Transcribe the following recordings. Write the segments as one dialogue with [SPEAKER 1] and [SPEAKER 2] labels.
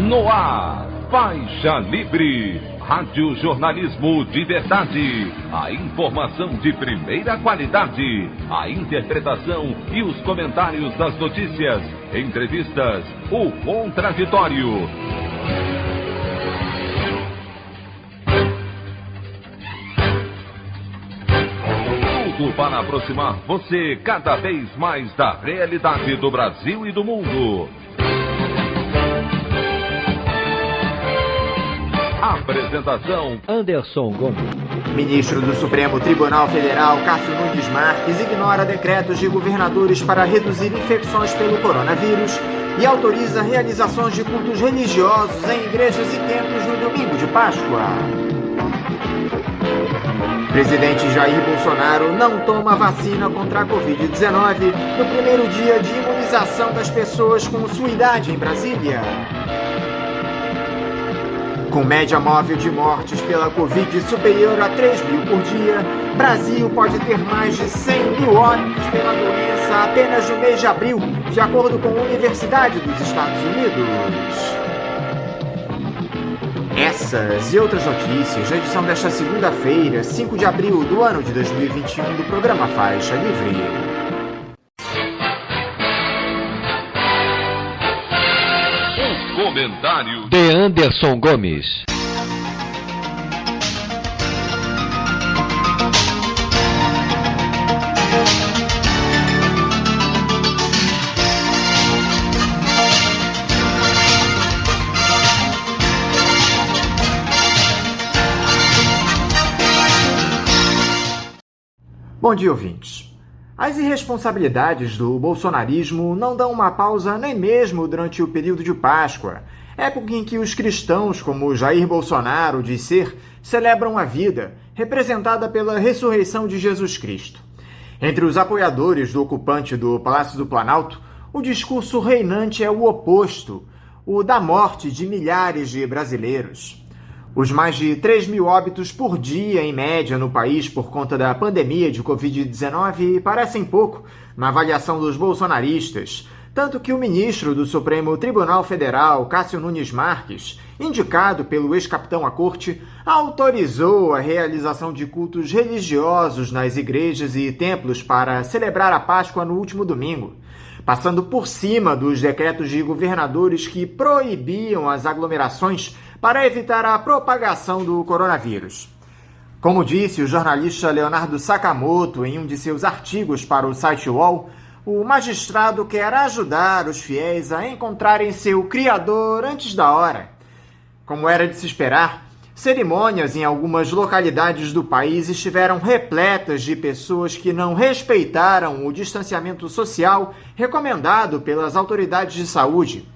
[SPEAKER 1] No ar, Faixa Livre, rádio jornalismo de verdade, a informação de primeira qualidade, a interpretação e os comentários das notícias, entrevistas, o contraditório. Tudo para aproximar você cada vez mais da realidade do Brasil e do mundo. Apresentação:
[SPEAKER 2] Anderson Gomes.
[SPEAKER 3] Ministro do Supremo Tribunal Federal, Cássio Nunes Marques, ignora decretos de governadores para reduzir infecções pelo coronavírus e autoriza realizações de cultos religiosos em igrejas e templos no domingo de Páscoa. Presidente Jair Bolsonaro não toma vacina contra a Covid-19 no primeiro dia de imunização das pessoas com sua idade em Brasília. Com média móvel de mortes pela Covid superior a 3 mil por dia, Brasil pode ter mais de 100 mil óbitos pela doença apenas no mês de abril, de acordo com a Universidade dos Estados Unidos. Essas e outras notícias na edição desta segunda-feira, 5 de abril do ano de 2021, do programa Faixa Livre.
[SPEAKER 1] Comentário
[SPEAKER 2] de Anderson Gomes.
[SPEAKER 3] Bom dia, ouvintes. As irresponsabilidades do bolsonarismo não dão uma pausa nem mesmo durante o período de Páscoa, época em que os cristãos, como Jair Bolsonaro diz ser, celebram a vida, representada pela ressurreição de Jesus Cristo. Entre os apoiadores do ocupante do Palácio do Planalto, o discurso reinante é o oposto, o da morte de milhares de brasileiros. Os mais de 3 mil óbitos por dia, em média, no país por conta da pandemia de Covid-19 parecem pouco na avaliação dos bolsonaristas, tanto que o ministro do Supremo Tribunal Federal, Cássio Nunes Marques, indicado pelo ex-capitão à corte, autorizou a realização de cultos religiosos nas igrejas e templos para celebrar a Páscoa no último domingo, passando por cima dos decretos de governadores que proibiam as aglomerações para evitar a propagação do coronavírus. Como disse o jornalista Leonardo Sakamoto em um de seus artigos para o site UOL, o magistrado quer ajudar os fiéis a encontrarem seu Criador antes da hora. Como era de se esperar, cerimônias em algumas localidades do país estiveram repletas de pessoas que não respeitaram o distanciamento social recomendado pelas autoridades de saúde.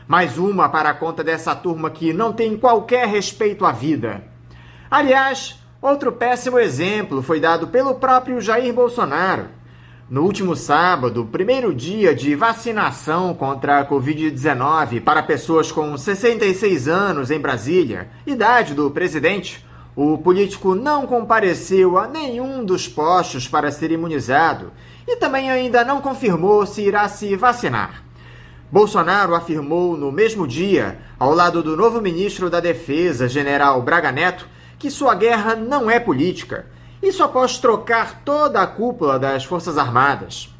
[SPEAKER 3] Mais uma para a conta dessa turma que não tem qualquer respeito à vida. Aliás, outro péssimo exemplo foi dado pelo próprio Jair Bolsonaro. No último sábado, primeiro dia de vacinação contra a Covid-19 para pessoas com 66 anos em Brasília, idade do presidente, o político não compareceu a nenhum dos postos para ser imunizado e também ainda não confirmou se irá se vacinar. Bolsonaro afirmou no mesmo dia, ao lado do novo ministro da Defesa, general Braga Neto, que sua guerra não é política, isso após trocar toda a cúpula das Forças Armadas.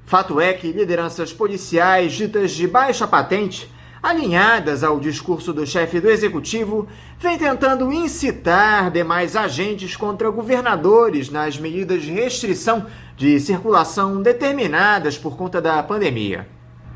[SPEAKER 3] Fato é que lideranças policiais ditas de baixa patente, alinhadas ao discurso do chefe do executivo, vêm tentando incitar demais agentes contra governadores nas medidas de restrição de circulação determinadas por conta da pandemia.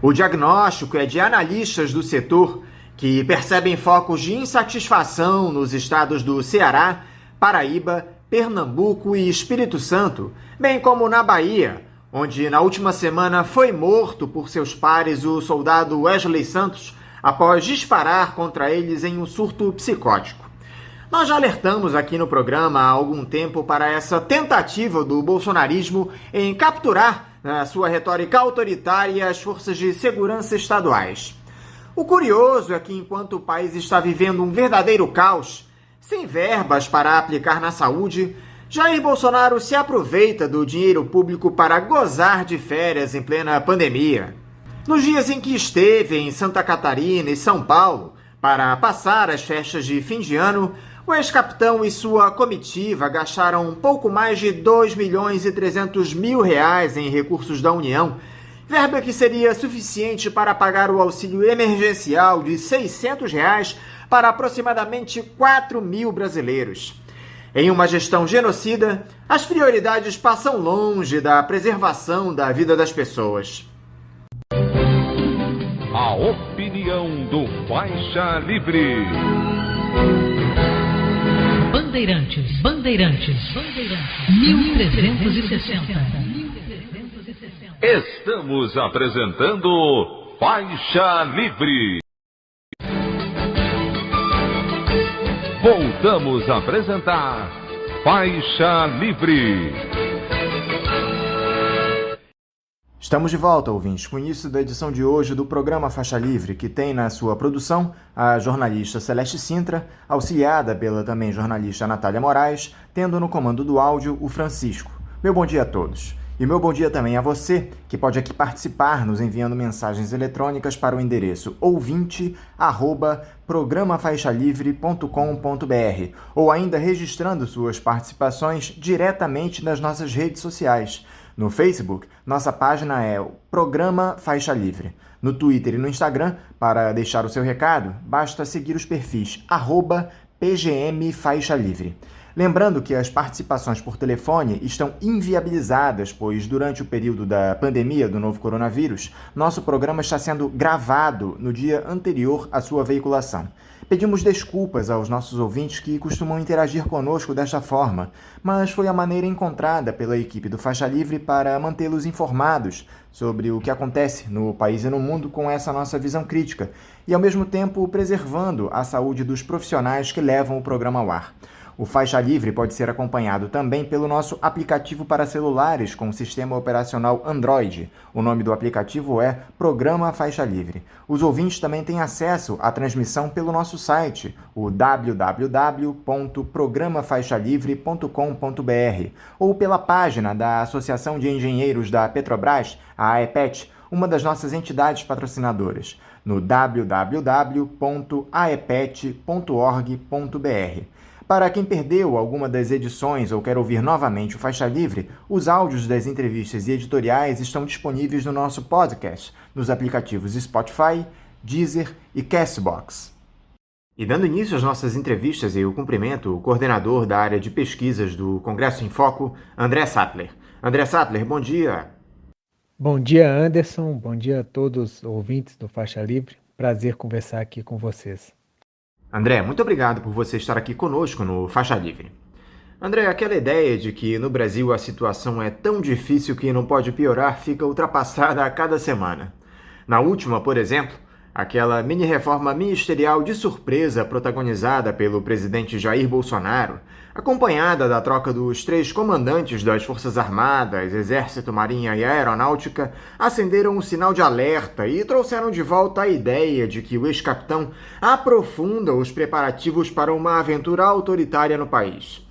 [SPEAKER 3] O diagnóstico é de analistas do setor que percebem focos de insatisfação nos estados do Ceará, Paraíba, Pernambuco e Espírito Santo, bem como na Bahia, onde na última semana foi morto por seus pares o soldado Wesley Santos após disparar contra eles em um surto psicótico. Nós já alertamos aqui no programa há algum tempo para essa tentativa do bolsonarismo em capturar, na sua retórica autoritária, as forças de segurança estaduais. O curioso é que, enquanto o país está vivendo um verdadeiro caos, sem verbas para aplicar na saúde, Jair Bolsonaro se aproveita do dinheiro público para gozar de férias em plena pandemia. Nos dias em que esteve em Santa Catarina e São Paulo, Para passar as festas de fim de ano, o ex-capitão e sua comitiva gastaram um pouco mais de 2.300.000 reais em recursos da União, verba que seria suficiente para pagar o auxílio emergencial de R$ 600 reais para aproximadamente 4.000 brasileiros. Em uma gestão genocida, as prioridades passam longe da preservação da vida das pessoas.
[SPEAKER 1] A opinião do Faixa Livre.
[SPEAKER 4] Bandeirantes, 1360.
[SPEAKER 1] Estamos apresentando Faixa Livre. Voltamos a apresentar Faixa Livre.
[SPEAKER 3] Estamos de volta, ouvintes, com o início da edição de hoje do programa Faixa Livre, que tem na sua produção a jornalista Celeste Sintra, auxiliada pela também jornalista Natália Moraes, tendo no comando do áudio o Francisco. Meu bom dia a todos. E meu bom dia também a você, que pode aqui participar nos enviando mensagens eletrônicas para o endereço ouvinte@programafaixalivre.com.br ou ainda registrando suas participações diretamente nas nossas redes sociais. No Facebook, nossa página é o Programa Faixa Livre. No Twitter e no Instagram, para deixar o seu recado, basta seguir os perfis @PGMFaixaLivre. Lembrando que as participações por telefone estão inviabilizadas, pois durante o período da pandemia do novo coronavírus, nosso programa está sendo gravado no dia anterior à sua veiculação. Pedimos desculpas aos nossos ouvintes que costumam interagir conosco desta forma, mas foi a maneira encontrada pela equipe do Faixa Livre para mantê-los informados sobre o que acontece no país e no mundo com essa nossa visão crítica e, ao mesmo tempo, preservando a saúde dos profissionais que levam o programa ao ar. O Faixa Livre pode ser acompanhado também pelo nosso aplicativo para celulares com sistema operacional Android. O nome do aplicativo é Programa Faixa Livre. Os ouvintes também têm acesso à transmissão pelo nosso site, o www.programafaixalivre.com.br, ou pela página da Associação de Engenheiros da Petrobras, a AEPET, uma das nossas entidades patrocinadoras, no www.aepet.org.br. Para quem perdeu alguma das edições ou quer ouvir novamente o Faixa Livre, os áudios das entrevistas e editoriais estão disponíveis no nosso podcast, nos aplicativos Spotify, Deezer e Castbox. E dando início às nossas entrevistas, eu cumprimento o coordenador da área de pesquisas do Congresso em Foco, André Sattler. André Sattler, bom dia.
[SPEAKER 5] Bom dia, Anderson. Bom dia a todos os ouvintes do Faixa Livre. Prazer conversar aqui com vocês.
[SPEAKER 3] André, muito obrigado por você estar aqui conosco no Faixa Livre. André, aquela ideia de que no Brasil a situação é tão difícil que não pode piorar fica ultrapassada a cada semana. Na última, por exemplo, aquela mini-reforma ministerial de surpresa protagonizada pelo presidente Jair Bolsonaro, acompanhada da troca dos 3 comandantes das Forças Armadas, Exército, Marinha e Aeronáutica, acenderam um sinal de alerta e trouxeram de volta a ideia de que o ex-capitão aprofunda os preparativos para uma aventura autoritária no país.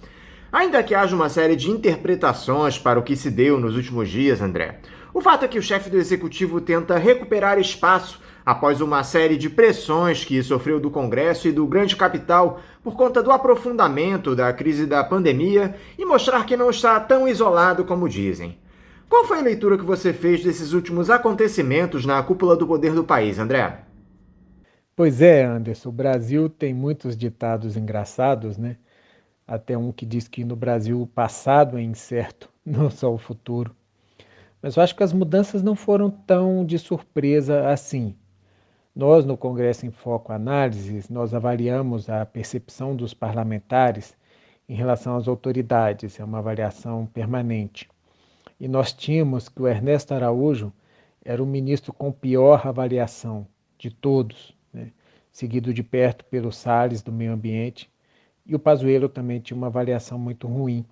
[SPEAKER 3] Ainda que haja uma série de interpretações para o que se deu nos últimos dias, André, o fato é que o chefe do executivo tenta recuperar espaço após uma série de pressões que sofreu do Congresso e do grande capital por conta do aprofundamento da crise da pandemia e mostrar que não está tão isolado como dizem. Qual foi a leitura que você fez desses últimos acontecimentos na cúpula do poder do país, André?
[SPEAKER 5] Pois é, Anderson, o Brasil tem muitos ditados engraçados, né? Até um que diz que no Brasil o passado é incerto, não só o futuro. Mas eu acho que as mudanças não foram tão de surpresa assim. Nós, no Congresso em Foco Análises, nós avaliamos a percepção dos parlamentares em relação às autoridades, é uma avaliação permanente. E nós tínhamos que o Ernesto Araújo era o ministro com pior avaliação de todos, né? Seguido de perto pelo Salles, do Meio Ambiente, e o Pazuello também tinha uma avaliação muito ruim.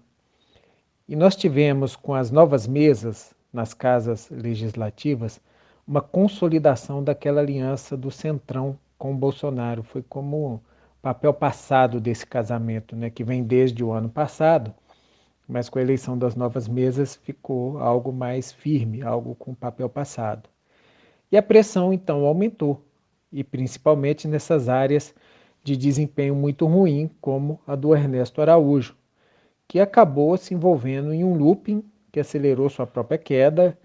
[SPEAKER 5] E nós tivemos, com as novas mesas nas casas legislativas, uma consolidação daquela aliança do Centrão com o Bolsonaro. Foi como o papel passado desse casamento, né, que vem desde o ano passado, mas com a eleição das novas mesas ficou algo mais firme, algo com papel passado. E a pressão, então, aumentou. e principalmente nessas áreas de desempenho muito ruim, como a do Ernesto Araújo, que acabou se envolvendo em um looping que acelerou sua própria queda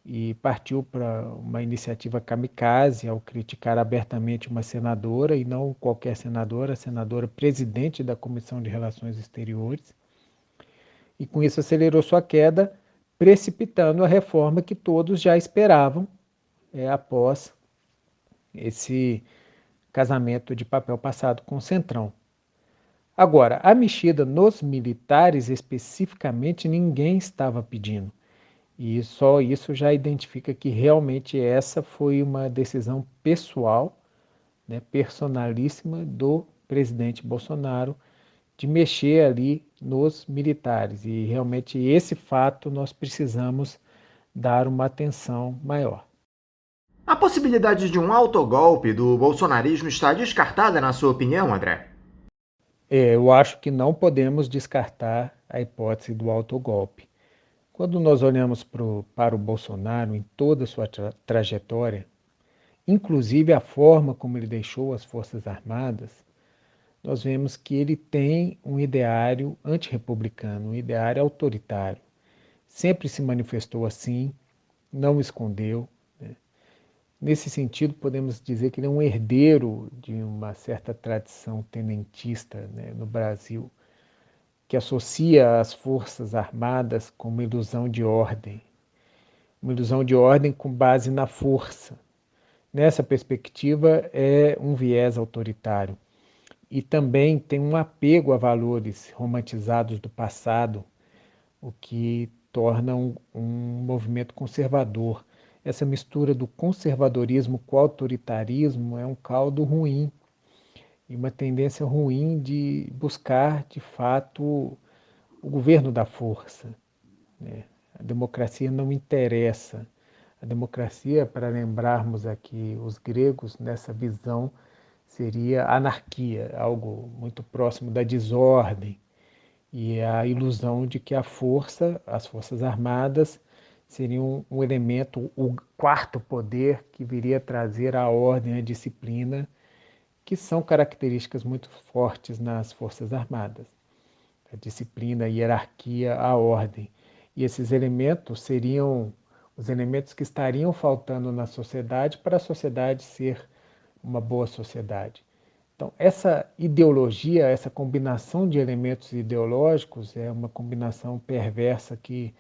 [SPEAKER 5] e partiu para uma iniciativa kamikaze ao criticar abertamente uma senadora, e não qualquer senadora, a senadora presidente da Comissão de Relações Exteriores, e com isso acelerou sua queda, precipitando a reforma que todos já esperavam após esse casamento de papel passado com o Centrão. Agora, a mexida nos militares especificamente ninguém estava pedindo. E só isso já identifica que realmente essa foi uma decisão pessoal, personalíssima do presidente Bolsonaro, de mexer ali nos militares. E realmente esse fato nós precisamos dar uma atenção maior.
[SPEAKER 3] A possibilidade de um autogolpe do bolsonarismo está descartada, na sua opinião, André?
[SPEAKER 5] Eu acho que não podemos descartar a hipótese do autogolpe. Quando nós olhamos para o Bolsonaro em toda a sua trajetória, inclusive a forma como ele deixou as Forças Armadas, nós vemos que ele tem um ideário antirrepublicano, um ideário autoritário. Sempre se manifestou assim, não escondeu. Nesse sentido, podemos dizer que ele é um herdeiro de uma certa tradição tenentista no Brasil, que associa as Forças Armadas com uma ilusão de ordem com base na força. Nessa perspectiva, é um viés autoritário. E também tem um apego a valores romantizados do passado, o que torna um movimento conservador. Essa mistura do conservadorismo com o autoritarismo é um caldo ruim, e uma tendência ruim de buscar, de fato, o governo da força. A democracia não interessa. A democracia, para lembrarmos aqui os gregos, nessa visão, seria anarquia, algo muito próximo da desordem, e a ilusão de que a força, as Forças Armadas, seriam um elemento, o quarto poder que viria trazer a ordem, a disciplina, que são características muito fortes nas Forças Armadas. A disciplina, a hierarquia, a ordem. E esses elementos seriam os elementos que estariam faltando na sociedade para a sociedade ser uma boa sociedade. Então, essa ideologia, essa combinação de elementos ideológicos é uma combinação perversa que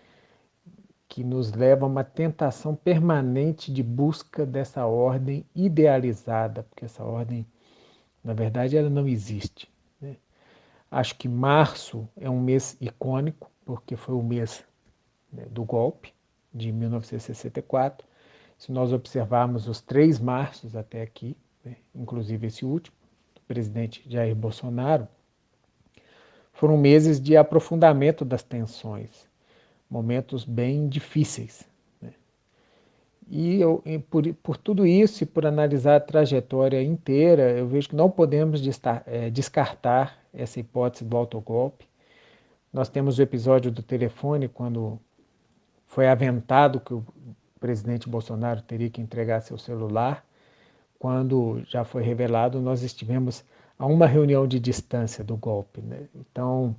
[SPEAKER 5] nos leva a uma tentação permanente de busca dessa ordem idealizada, porque essa ordem, na verdade, ela não existe. Acho que março é um mês icônico, porque foi o mês do golpe de 1964. Se nós observarmos os 3 marços até aqui, inclusive esse último, do presidente Jair Bolsonaro, foram meses de aprofundamento das tensões, momentos bem difíceis. E por tudo isso, e por analisar a trajetória inteira, eu vejo que não podemos descartar essa hipótese do autogolpe. Nós temos o episódio do telefone, quando foi aventado que o presidente Bolsonaro teria que entregar seu celular. Quando já foi revelado, nós estivemos a uma reunião de distância do golpe. Então,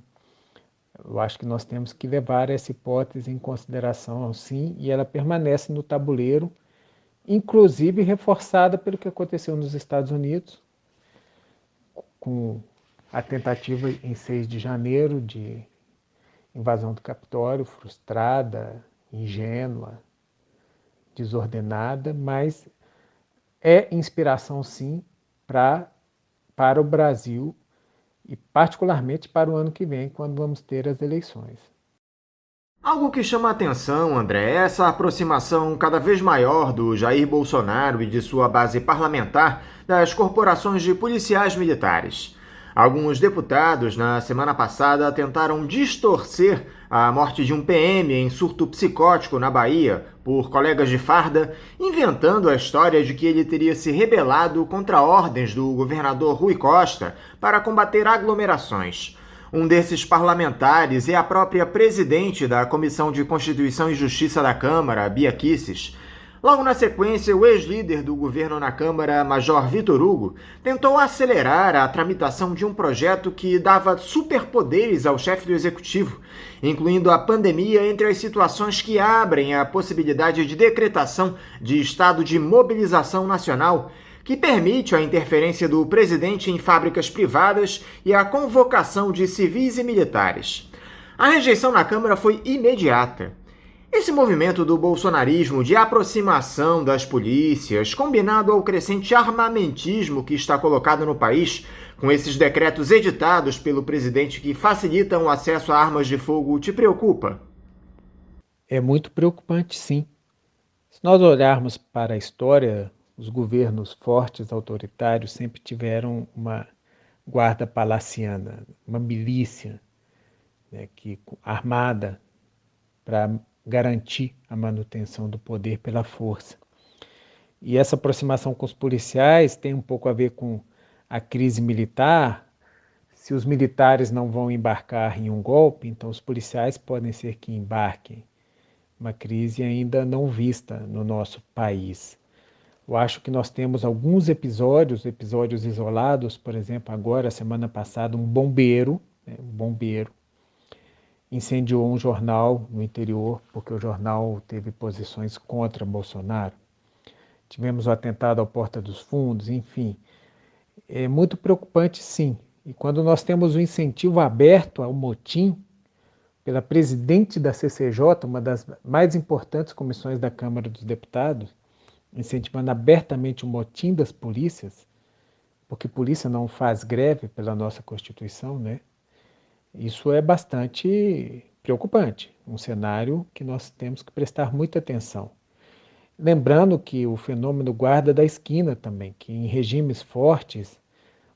[SPEAKER 5] eu acho que nós temos que levar essa hipótese em consideração, sim, e ela permanece no tabuleiro, inclusive reforçada pelo que aconteceu nos Estados Unidos, com a tentativa em 6 de janeiro de invasão do Capitólio, frustrada, ingênua, desordenada, mas é inspiração, sim, para o Brasil, e particularmente para o ano que vem, quando vamos ter as eleições.
[SPEAKER 3] Algo que chama a atenção, André, é essa aproximação cada vez maior do Jair Bolsonaro e de sua base parlamentar das corporações de policiais militares. Alguns deputados, na semana passada, tentaram distorcer a morte de um PM em surto psicótico na Bahia por colegas de farda, inventando a história de que ele teria se rebelado contra ordens do governador Rui Costa para combater aglomerações. Um desses parlamentares é a própria presidente da Comissão de Constituição e Justiça da Câmara, Bia Kicis. Logo na sequência, o ex-líder do governo na Câmara, Major Vitor Hugo, tentou acelerar a tramitação de um projeto que dava superpoderes ao chefe do executivo, incluindo a pandemia entre as situações que abrem a possibilidade de decretação de estado de mobilização nacional, que permite a interferência do presidente em fábricas privadas e a convocação de civis e militares. A rejeição na Câmara foi imediata. Esse movimento do bolsonarismo de aproximação das polícias, combinado ao crescente armamentismo que está colocado no país, com esses decretos editados pelo presidente que facilitam o acesso a armas de fogo, te preocupa?
[SPEAKER 5] É muito preocupante, sim. Se nós olharmos para a história, os governos fortes, autoritários, sempre tiveram uma guarda palaciana, uma milícia, né, armada para garantir a manutenção do poder pela força. E essa aproximação com os policiais tem um pouco a ver com a crise militar. Se os militares não vão embarcar em um golpe, então os policiais podem ser que embarquem. Uma crise ainda não vista no nosso país. Eu acho que nós temos alguns episódios isolados, por exemplo, agora, semana passada, um bombeiro incendiou um jornal no interior, porque o jornal teve posições contra Bolsonaro. Tivemos o atentado à Porta dos Fundos, enfim. É muito preocupante, sim. E quando nós temos o incentivo aberto ao motim pela presidente da CCJ, uma das mais importantes comissões da Câmara dos Deputados, incentivando abertamente o motim das polícias, porque polícia não faz greve pela nossa Constituição, né? Isso é bastante preocupante, um cenário que nós temos que prestar muita atenção. Lembrando que o fenômeno guarda da esquina também, que em regimes fortes,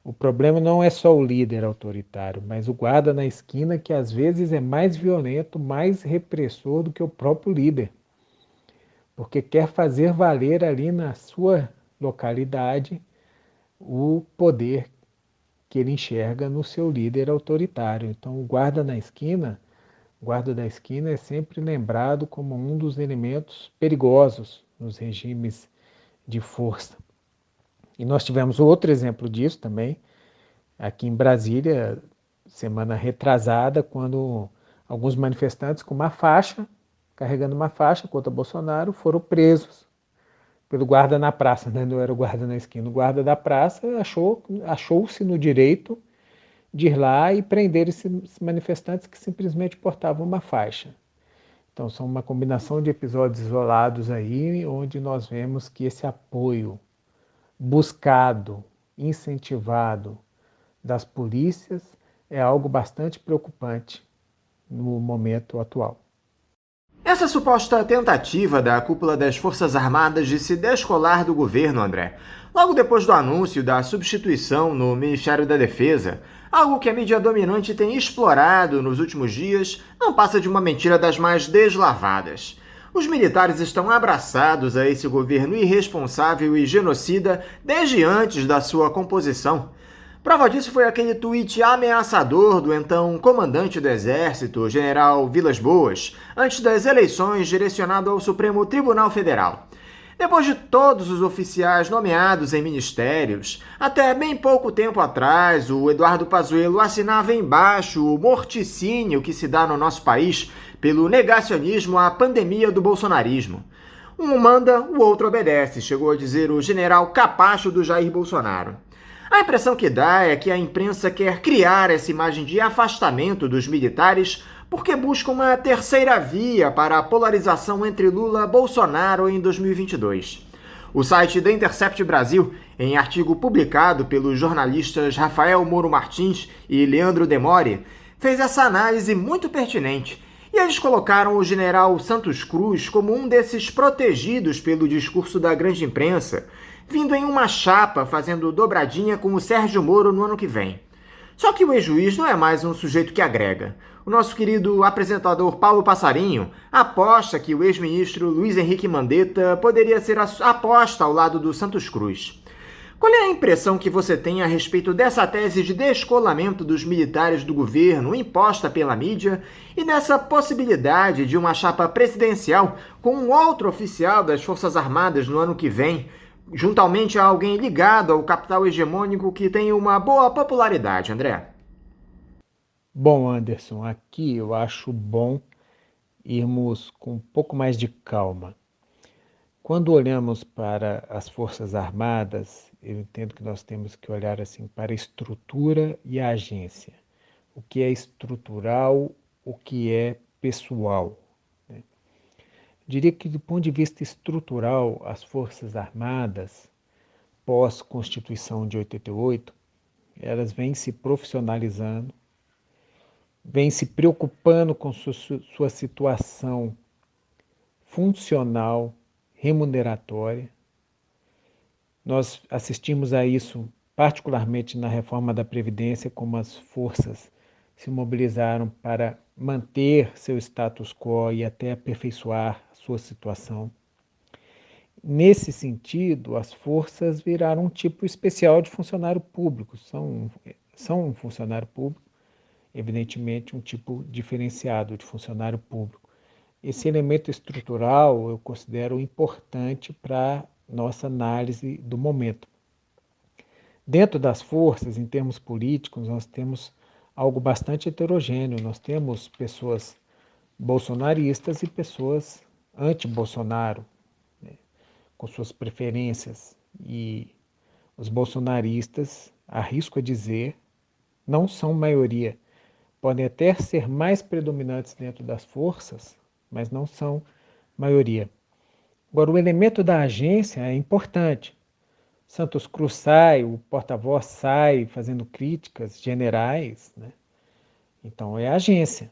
[SPEAKER 5] o problema não é só o líder autoritário, mas o guarda na esquina que às vezes é mais violento, mais repressor do que o próprio líder, porque quer fazer valer ali na sua localidade o poder que ele enxerga no seu líder autoritário. Então, o guarda da esquina é sempre lembrado como um dos elementos perigosos nos regimes de força. E nós tivemos outro exemplo disso também, aqui em Brasília, semana retrasada, quando alguns manifestantes com uma faixa, carregando uma faixa contra Bolsonaro, foram presos pelo guarda na praça, né? Não era o guarda na esquina. O guarda da praça achou-se no direito de ir lá e prender esses manifestantes que simplesmente portavam uma faixa. Então, são uma combinação de episódios isolados aí, onde nós vemos que esse apoio buscado, incentivado das polícias é algo bastante preocupante no momento atual.
[SPEAKER 3] Essa suposta tentativa da cúpula das Forças Armadas de se descolar do governo, André, logo depois do anúncio da substituição no Ministério da Defesa, algo que a mídia dominante tem explorado nos últimos dias, não passa de uma mentira das mais deslavadas. Os militares estão abraçados a esse governo irresponsável e genocida desde antes da sua composição. Prova disso foi aquele tweet ameaçador do então comandante do Exército, general Vilas Boas, antes das eleições, direcionado ao Supremo Tribunal Federal. Depois de todos os oficiais nomeados em ministérios, até bem pouco tempo atrás, o Eduardo Pazuello assinava embaixo o morticínio que se dá no nosso país pelo negacionismo à pandemia do bolsonarismo. Um manda, o outro obedece, chegou a dizer o general capacho do Jair Bolsonaro. A impressão que dá é que a imprensa quer criar essa imagem de afastamento dos militares porque busca uma terceira via para a polarização entre Lula e Bolsonaro em 2022. O site The Intercept Brasil, em artigo publicado pelos jornalistas Rafael Moro Martins e Leandro Demore, fez essa análise muito pertinente. E eles colocaram o general Santos Cruz como um desses protegidos pelo discurso da grande imprensa, vindo em uma chapa fazendo dobradinha com o Sérgio Moro no ano que vem. Só que o ex-juiz não é mais um sujeito que agrega. O nosso querido apresentador Paulo Passarinho aposta que o ex-ministro Luiz Henrique Mandetta poderia ser aposta ao lado do Santos Cruz. Qual é a impressão que você tem a respeito dessa tese de descolamento dos militares do governo imposta pela mídia e dessa possibilidade de uma chapa presidencial com um outro oficial das Forças Armadas no ano que vem, juntamente a alguém ligado ao capital hegemônico que tem uma boa popularidade, André?
[SPEAKER 5] Bom, Anderson, aqui eu acho bom irmos com um pouco mais de calma. Quando olhamos para as Forças Armadas, eu entendo que nós temos que olhar assim para a estrutura e a agência. O que é estrutural, o que é pessoal, né? Diria que do ponto de vista estrutural, as Forças Armadas, pós-Constituição de 88, elas vêm se profissionalizando, vêm se preocupando com sua situação funcional, remuneratória. Nós assistimos a isso particularmente na reforma da Previdência, como as forças se mobilizaram para manter seu status quo e até aperfeiçoar a sua situação. Nesse sentido, as forças viraram um tipo especial de funcionário público. São um funcionário público, evidentemente um tipo diferenciado de funcionário público. Esse elemento estrutural eu considero importante para nossa análise do momento. Dentro das forças, em termos políticos, nós temos algo bastante heterogêneo. Nós temos pessoas bolsonaristas e pessoas anti-Bolsonaro, né, com suas preferências. E os bolsonaristas, arrisco a dizer, não são maioria. Podem até ser mais predominantes dentro das forças, mas não são maioria. Agora, o elemento da agência é importante. Santos Cruz sai, o porta-voz sai fazendo críticas generais, né? Então é a agência.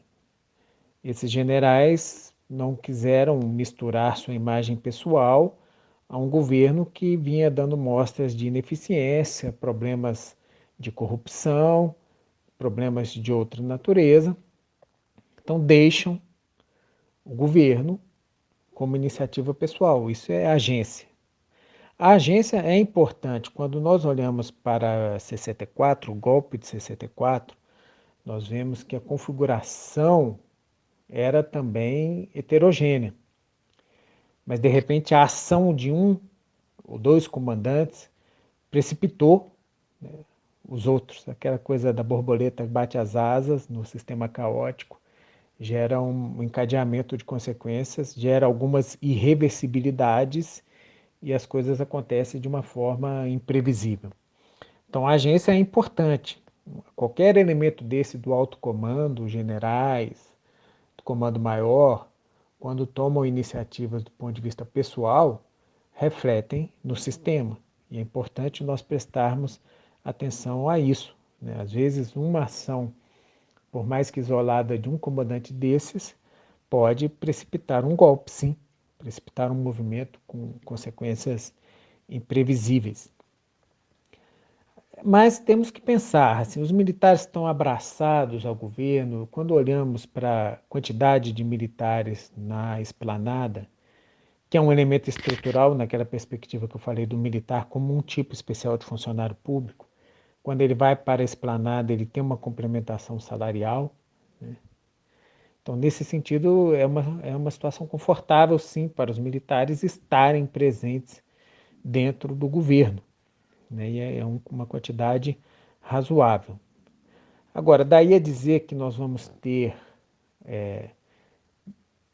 [SPEAKER 5] Esses generais não quiseram misturar sua imagem pessoal a um governo que vinha dando mostras de ineficiência, problemas de corrupção, problemas de outra natureza. Então deixam o governo como iniciativa pessoal. Isso é agência. A agência é importante. Quando nós olhamos para 64, o golpe de 64, nós vemos que a configuração era também heterogênea. Mas, de repente, a ação de um ou dois comandantes precipitou, né, os outros. Aquela coisa da borboleta que bate as asas no sistema caótico, gera um encadeamento de consequências, gera algumas irreversibilidades e as coisas acontecem de uma forma imprevisível. Então a agência é importante. Qualquer elemento desse do alto comando, generais, do comando maior, quando tomam iniciativas do ponto de vista pessoal, refletem no sistema. E é importante nós prestarmos atenção a isso, né? Às vezes uma ação, por mais que isolada, de um comandante desses, pode precipitar um golpe, sim, precipitar um movimento com consequências imprevisíveis. Mas temos que pensar, assim, os militares estão abraçados ao governo. Quando olhamos para a quantidade de militares na esplanada, que é um elemento estrutural naquela perspectiva que eu falei do militar como um tipo especial de funcionário público, quando ele vai para a esplanada, ele tem uma complementação salarial, né? Então, nesse sentido, é uma situação confortável, sim, para os militares estarem presentes dentro do governo, né? E é uma quantidade razoável. Agora, daí a dizer que nós vamos ter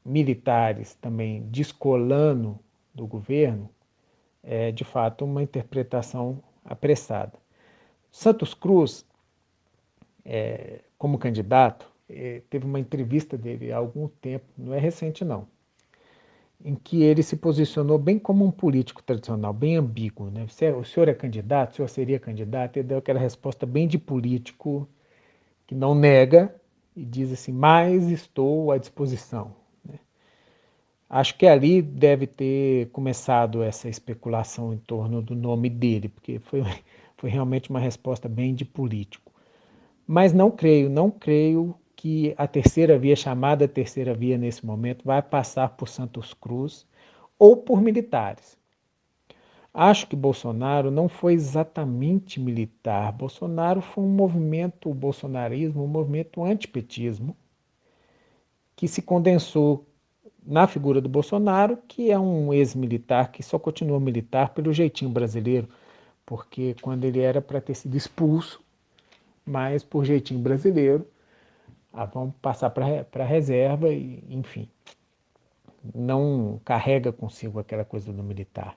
[SPEAKER 5] militares também descolando do governo, é de fato uma interpretação apressada. Santos Cruz, como candidato, teve uma entrevista dele há algum tempo, não é recente não, em que ele se posicionou bem como um político tradicional, bem ambíguo, né? O senhor é candidato? O senhor seria candidato? Ele deu aquela resposta bem de político que não nega e diz assim, mas estou à disposição, né? Acho que ali deve ter começado essa especulação em torno do nome dele, porque foi realmente uma resposta bem de político. Mas não creio que a terceira via, chamada terceira via nesse momento, vai passar por Santos Cruz ou por militares. Acho que Bolsonaro não foi exatamente militar. Bolsonaro foi um movimento, o bolsonarismo, um movimento antipetismo, que se condensou na figura do Bolsonaro, que é um ex-militar que só continua militar pelo jeitinho brasileiro, porque quando ele era para ter sido expulso, mas por jeitinho brasileiro, vamos passar para a reserva e, enfim, não carrega consigo aquela coisa do militar.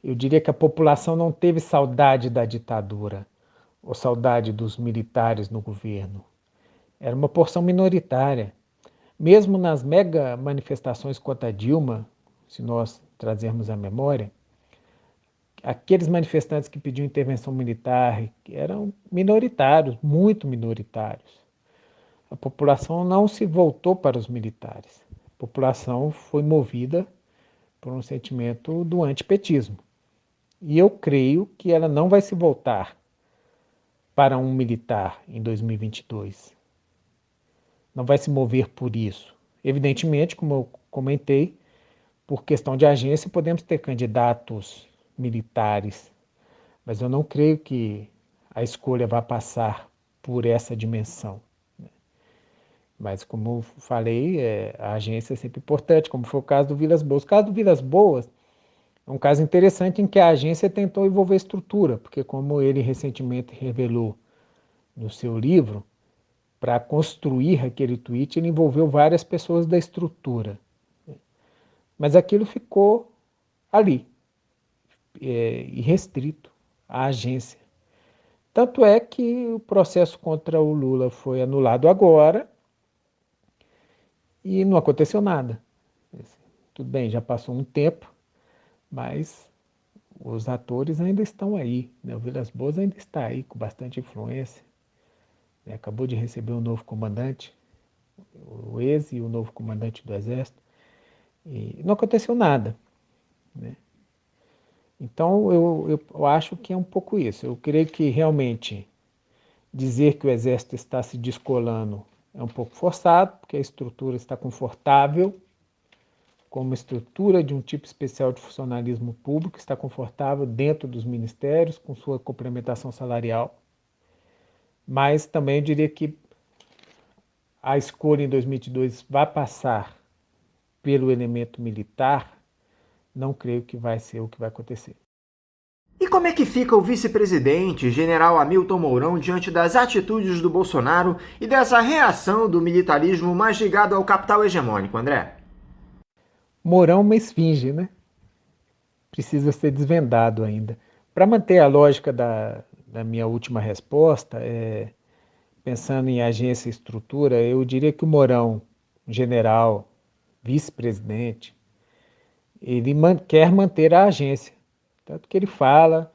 [SPEAKER 5] Eu diria que a população não teve saudade da ditadura ou saudade dos militares no governo. Era uma porção minoritária. Mesmo nas mega manifestações contra a Dilma, se nós trazermos a memória, aqueles manifestantes que pediam intervenção militar eram minoritários, muito minoritários. A população não se voltou para os militares. A população foi movida por um sentimento do antipetismo. E eu creio que ela não vai se voltar para um militar em 2022. Não vai se mover por isso. Evidentemente, como eu comentei, por questão de agência, podemos ter candidatos militares, mas eu não creio que a escolha vá passar por essa dimensão. Mas, como eu falei, a agência é sempre importante, como foi o caso do Vilas Boas. O caso do Vilas Boas é um caso interessante em que a agência tentou envolver estrutura, porque, como ele recentemente revelou no seu livro, para construir aquele tweet, ele envolveu várias pessoas da estrutura. Mas aquilo ficou ali, irrestrito à agência. Tanto é que o processo contra o Lula foi anulado agora e não aconteceu nada. Tudo bem, já passou um tempo, mas os atores ainda estão aí, né? O Vilas Boas ainda está aí com bastante influência. Acabou de receber um novo comandante, o ex e o novo comandante do Exército, e não aconteceu nada, né? Então eu acho que é um pouco isso. Eu creio que realmente dizer que o Exército está se descolando é um pouco forçado, porque a estrutura está confortável, como estrutura de um tipo especial de funcionalismo público, está confortável dentro dos ministérios, com sua complementação salarial. Mas também eu diria que a escolha em 2022 vai passar pelo elemento militar, não creio que vai ser o que vai acontecer.
[SPEAKER 3] E como é que fica o vice-presidente, general Hamilton Mourão, diante das atitudes do Bolsonaro e dessa reação do militarismo mais ligado ao capital hegemônico, André?
[SPEAKER 5] Mourão é uma esfinge, né? Precisa ser desvendado ainda. Para manter a lógica da minha última resposta, pensando em agência e estrutura, eu diria que o Mourão, general, vice-presidente, ele quer manter a agência. Tanto que ele fala,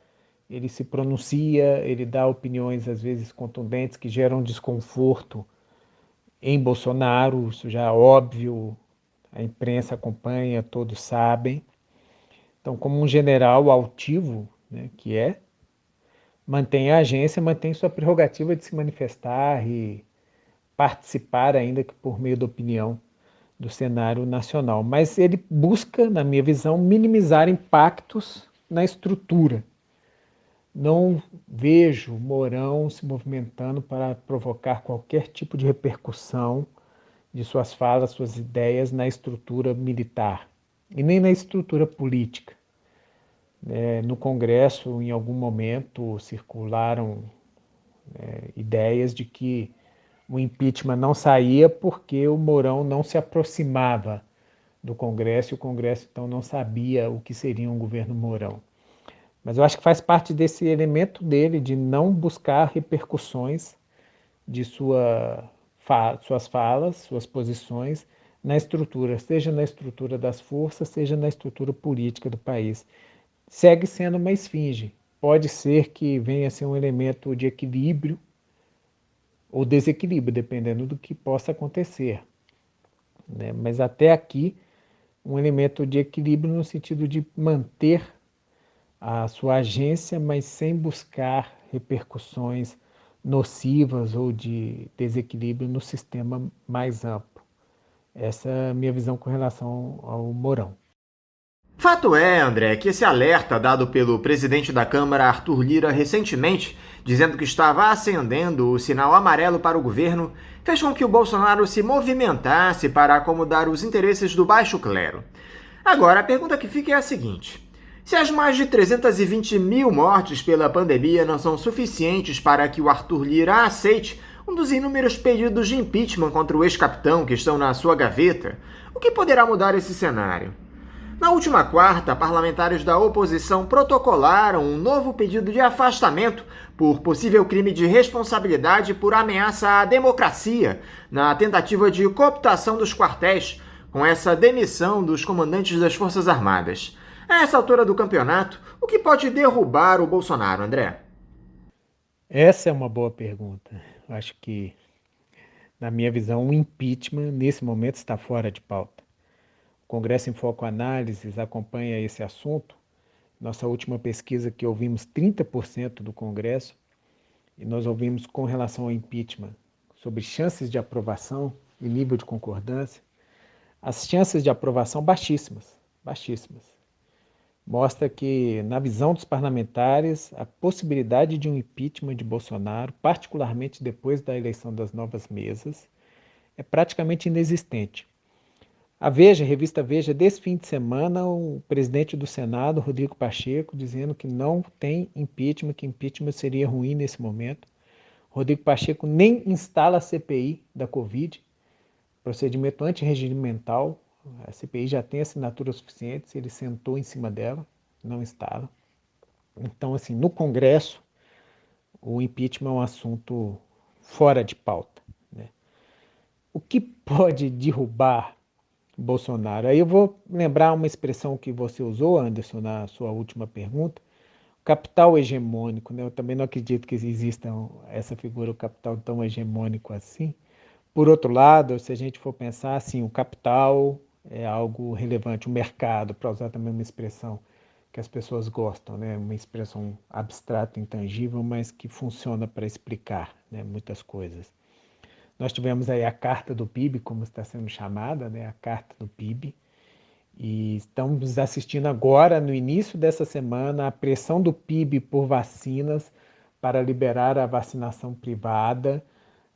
[SPEAKER 5] ele se pronuncia, ele dá opiniões às vezes contundentes que geram desconforto em Bolsonaro, isso já é óbvio, a imprensa acompanha, todos sabem. Então, como um general altivo, né, que mantém a agência, mantém sua prerrogativa de se manifestar e participar, ainda que por meio da opinião, do cenário nacional. Mas ele busca, na minha visão, minimizar impactos na estrutura. Não vejo Mourão se movimentando para provocar qualquer tipo de repercussão de suas falas, suas ideias na estrutura militar e nem na estrutura política. No Congresso, em algum momento, circularam ideias de que o impeachment não saía porque o Mourão não se aproximava do Congresso e o Congresso então não sabia o que seria um governo Mourão. Mas eu acho que faz parte desse elemento dele de não buscar repercussões de suas falas, suas posições na estrutura, seja na estrutura das forças, seja na estrutura política do país. Segue sendo uma esfinge. Pode ser que venha a ser um elemento de equilíbrio ou desequilíbrio, dependendo do que possa acontecer. Mas até aqui, um elemento de equilíbrio no sentido de manter a sua agência, mas sem buscar repercussões nocivas ou de desequilíbrio no sistema mais amplo. Essa é a minha visão com relação ao Mourão.
[SPEAKER 3] Fato é, André, que esse alerta dado pelo presidente da Câmara, Arthur Lira, recentemente, dizendo que estava acendendo o sinal amarelo para o governo, fez com que o Bolsonaro se movimentasse para acomodar os interesses do baixo clero. Agora, a pergunta que fica é a seguinte: se as mais de 320 mil mortes pela pandemia não são suficientes para que o Arthur Lira aceite um dos inúmeros pedidos de impeachment contra o ex-capitão que estão na sua gaveta, o que poderá mudar esse cenário? Na última quarta, parlamentares da oposição protocolaram um novo pedido de afastamento por possível crime de responsabilidade por ameaça à democracia, na tentativa de cooptação dos quartéis, com essa demissão dos comandantes das Forças Armadas. A essa altura do campeonato, o que pode derrubar o Bolsonaro, André?
[SPEAKER 5] Essa é uma boa pergunta. Acho que, na minha visão, o impeachment, nesse momento, está fora de pauta. O Congresso em Foco Análises acompanha esse assunto. Nossa última pesquisa que ouvimos 30% do Congresso, e nós ouvimos com relação ao impeachment, sobre chances de aprovação e nível de concordância. As chances de aprovação baixíssimas, baixíssimas. Mostra que, na visão dos parlamentares, a possibilidade de um impeachment de Bolsonaro, particularmente depois da eleição das novas mesas, é praticamente inexistente. A Veja, a revista Veja, desse fim de semana, o presidente do Senado, Rodrigo Pacheco, dizendo que não tem impeachment, que impeachment seria ruim nesse momento. Rodrigo Pacheco nem instala a CPI da Covid, procedimento antirregimental. A CPI já tem assinaturas suficientes, ele sentou em cima dela, não instala. Então, assim, no Congresso, o impeachment é um assunto fora de pauta, né? O que pode derrubar Bolsonaro? Aí eu vou lembrar uma expressão que você usou, Anderson, na sua última pergunta, capital hegemônico, né? Eu também não acredito que exista essa figura, o capital tão hegemônico assim. Por outro lado, se a gente for pensar assim, o capital é algo relevante, o mercado, para usar também uma expressão que as pessoas gostam, né? Uma expressão abstrata, intangível, mas que funciona para explicar, né, muitas coisas. Nós tivemos aí a carta do PIB, como está sendo chamada, né, a carta do PIB, e estamos assistindo agora, no início dessa semana, a pressão do PIB por vacinas para liberar a vacinação privada.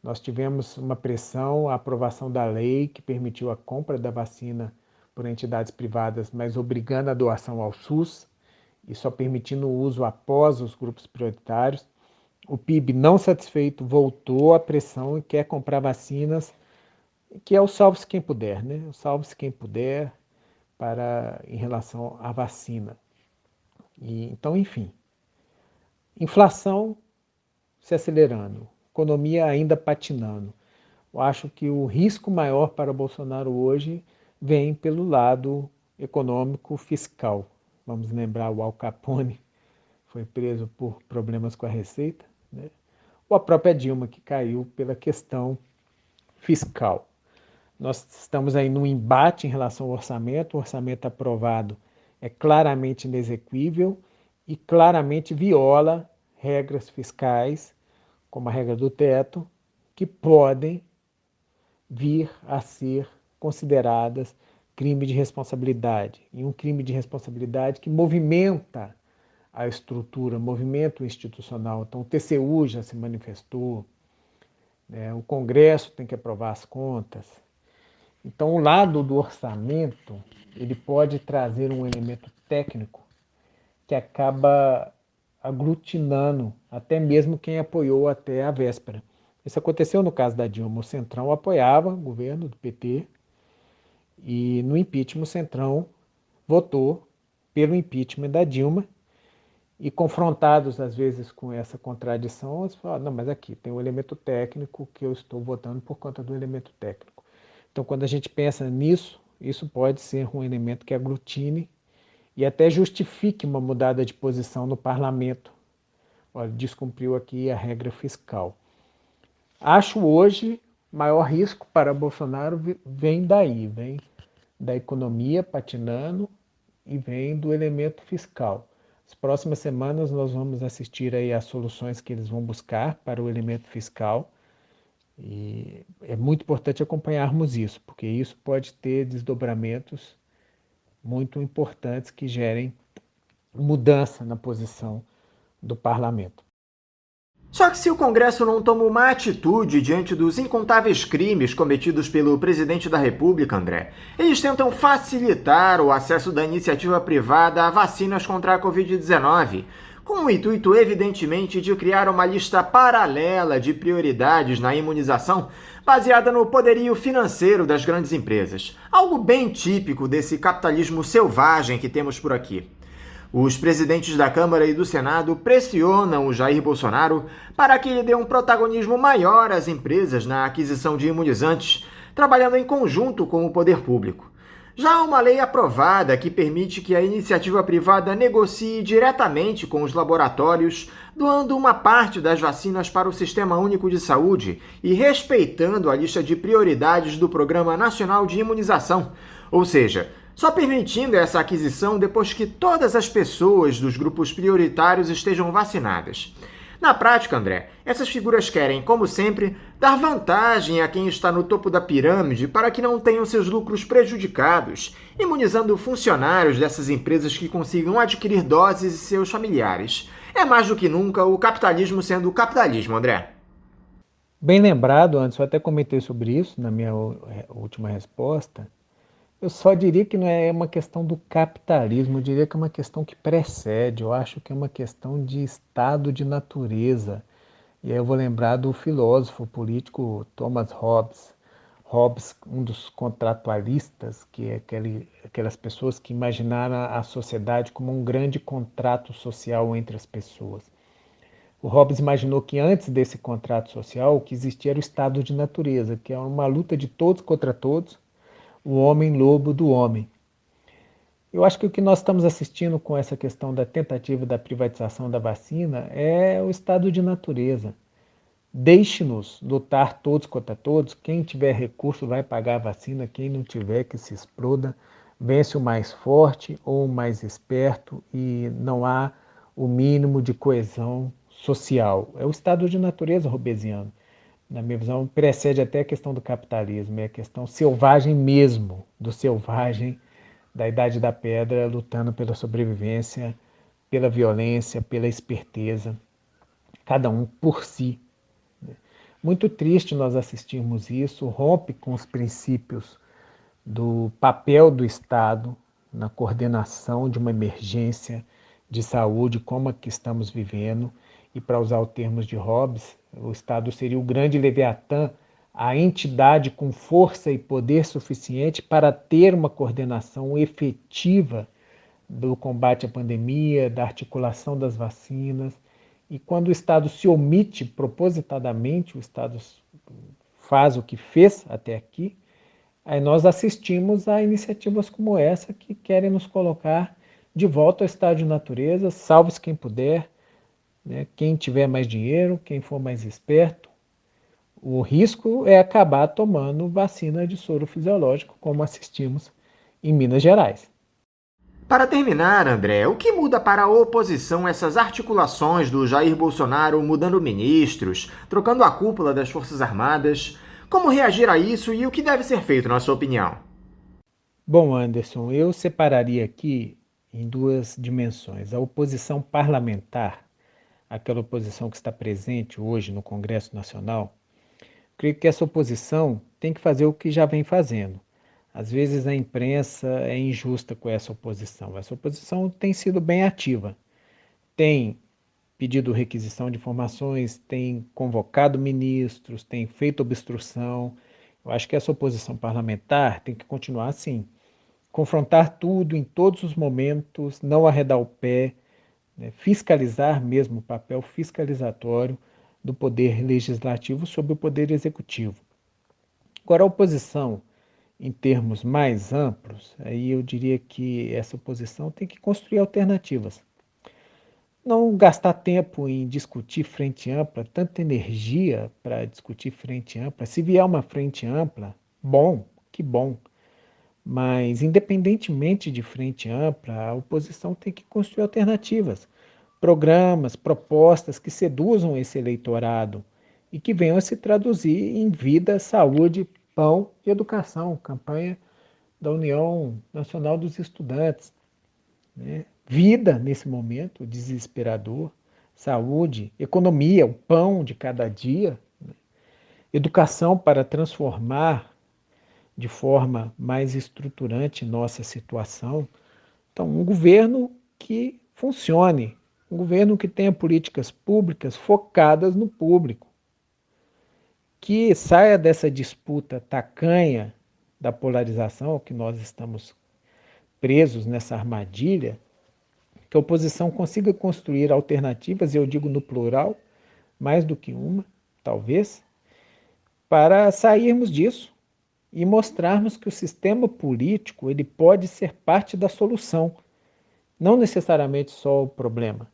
[SPEAKER 5] Nós tivemos uma pressão, a aprovação da lei que permitiu a compra da vacina por entidades privadas, mas obrigando a doação ao SUS e só permitindo o uso após os grupos prioritários. O PIB, não satisfeito, voltou à pressão e quer comprar vacinas, que é o salve-se quem puder, né? O salve-se quem puder em relação à vacina. Então, enfim, inflação se acelerando, economia ainda patinando. Eu acho que o risco maior para Bolsonaro hoje vem pelo lado econômico fiscal. Vamos lembrar, o Al Capone foi preso por problemas com a Receita, né? Ou a própria Dilma, que caiu pela questão fiscal. Nós estamos aí num embate em relação ao orçamento. O orçamento aprovado é claramente inexequível e claramente viola regras fiscais, como a regra do teto, que podem vir a ser consideradas crime de responsabilidade. E um crime de responsabilidade que movimenta a estrutura, movimento institucional. Então, o TCU já se manifestou, né? O Congresso tem que aprovar as contas. Então, o lado do orçamento, ele pode trazer um elemento técnico que acaba aglutinando até mesmo quem apoiou até a véspera. Isso aconteceu no caso da Dilma. O Centrão apoiava o governo do PT e no impeachment o Centrão votou pelo impeachment da Dilma. E confrontados, às vezes, com essa contradição, eles falam, não, mas aqui tem um elemento técnico que eu estou votando por conta do elemento técnico. Então, quando a gente pensa nisso, isso pode ser um elemento que aglutine e até justifique uma mudada de posição no parlamento. Olha, descumpriu aqui a regra fiscal. Acho hoje, maior risco para Bolsonaro vem daí, vem da economia patinando e vem do elemento fiscal. As próximas semanas nós vamos assistir aí às soluções que eles vão buscar para o elemento fiscal e é muito importante acompanharmos isso, porque isso pode ter desdobramentos muito importantes que gerem mudança na posição do parlamento.
[SPEAKER 3] Só que se o Congresso não toma uma atitude diante dos incontáveis crimes cometidos pelo presidente da República, André, eles tentam facilitar o acesso da iniciativa privada a vacinas contra a Covid-19, com o intuito, evidentemente, de criar uma lista paralela de prioridades na imunização, baseada no poderio financeiro das grandes empresas. Algo bem típico desse capitalismo selvagem que temos por aqui. Os presidentes da Câmara e do Senado pressionam o Jair Bolsonaro para que ele dê um protagonismo maior às empresas na aquisição de imunizantes, trabalhando em conjunto com o poder público. Já há uma lei aprovada que permite que a iniciativa privada negocie diretamente com os laboratórios, doando uma parte das vacinas para o Sistema Único de Saúde e respeitando a lista de prioridades do Programa Nacional de Imunização, ou seja, só permitindo essa aquisição depois que todas as pessoas dos grupos prioritários estejam vacinadas. Na prática, André, essas figuras querem, como sempre, dar vantagem a quem está no topo da pirâmide para que não tenham seus lucros prejudicados, imunizando funcionários dessas empresas que consigam adquirir doses e seus familiares. É mais do que nunca o capitalismo sendo o capitalismo, André.
[SPEAKER 5] Bem lembrado, antes eu até comentei sobre isso na minha última resposta. Eu só diria que não é uma questão do capitalismo, eu diria que é uma questão que precede, eu acho que é uma questão de estado de natureza. E aí eu vou lembrar do filósofo político Thomas Hobbes. Hobbes, um dos contratualistas, que é aquelas pessoas que imaginaram a sociedade como um grande contrato social entre as pessoas. O Hobbes imaginou que antes desse contrato social, o que existia era o estado de natureza, que é uma luta de todos contra todos, o homem lobo do homem. Eu acho que o que nós estamos assistindo com essa questão da tentativa da privatização da vacina é o estado de natureza. Deixe-nos lutar todos contra todos. Quem tiver recurso vai pagar a vacina, quem não tiver que se exploda. Vence o mais forte ou o mais esperto e não há o mínimo de coesão social. É o estado de natureza hobbesiano. Na minha visão, precede até a questão do capitalismo, é a questão selvagem mesmo, do selvagem da Idade da Pedra, lutando pela sobrevivência, pela violência, pela esperteza, cada um por si. Muito triste nós assistirmos isso, rompe com os princípios do papel do Estado na coordenação de uma emergência de saúde, como a que estamos vivendo, e para usar os termos de Hobbes, o Estado seria o grande Leviatã, a entidade com força e poder suficiente para ter uma coordenação efetiva do combate à pandemia, da articulação das vacinas. E quando o Estado se omite propositadamente, o Estado faz o que fez até aqui, aí nós assistimos a iniciativas como essa que querem nos colocar de volta ao estado de natureza, salve-se quem puder, né? Quem tiver mais dinheiro, quem for mais esperto. O risco é acabar tomando vacina de soro fisiológico, como assistimos em Minas Gerais.
[SPEAKER 3] Para terminar, André, o que muda para a oposição essas articulações do Jair Bolsonaro mudando ministros, trocando a cúpula das Forças Armadas? Como reagir a isso e o que deve ser feito, na sua opinião?
[SPEAKER 5] Bom, Anderson, eu separaria aqui em duas dimensões. A oposição parlamentar, aquela oposição que está presente hoje no Congresso Nacional, creio que essa oposição tem que fazer o que já vem fazendo. Às vezes a imprensa é injusta com essa oposição. Essa oposição tem sido bem ativa. Tem pedido requisição de informações, tem convocado ministros, tem feito obstrução. Eu acho que essa oposição parlamentar tem que continuar assim. Confrontar tudo em todos os momentos, não arredar o pé, né? Fiscalizar mesmo o papel fiscalizatório do poder legislativo sobre o poder executivo. Agora, a oposição, em termos mais amplos, aí eu diria que essa oposição tem que construir alternativas. Não gastar tempo em discutir frente ampla, tanta energia para discutir frente ampla. Se vier uma frente ampla, bom, que bom. Mas, independentemente de frente ampla, a oposição tem que construir alternativas. Programas, propostas que seduzam esse eleitorado e que venham a se traduzir em vida, saúde, pão e educação. Campanha da União Nacional dos Estudantes, né? Vida nesse momento desesperador, saúde, economia, o pão de cada dia, né? Educação para transformar de forma mais estruturante nossa situação. Então, um governo que funcione, um governo que tenha políticas públicas focadas no público, que saia dessa disputa tacanha da polarização, que nós estamos presos nessa armadilha, que a oposição consiga construir alternativas, e eu digo no plural, mais do que uma, talvez, para sairmos disso e mostrarmos que o sistema político ele pode ser parte da solução, não necessariamente só o problema.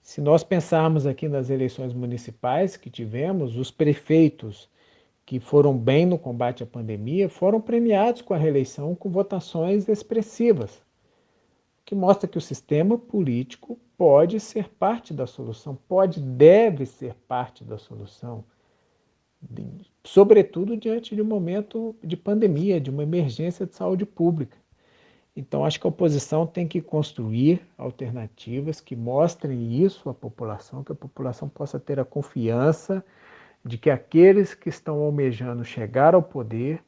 [SPEAKER 5] Se nós pensarmos aqui nas eleições municipais que tivemos, os prefeitos que foram bem no combate à pandemia foram premiados com a reeleição com votações expressivas, o que mostra que o sistema político pode ser parte da solução, deve ser parte da solução, sobretudo diante de um momento de pandemia, de uma emergência de saúde pública. Então, acho que a oposição tem que construir alternativas que mostrem isso à população, que a população possa ter a confiança de que aqueles que estão almejando chegar ao poder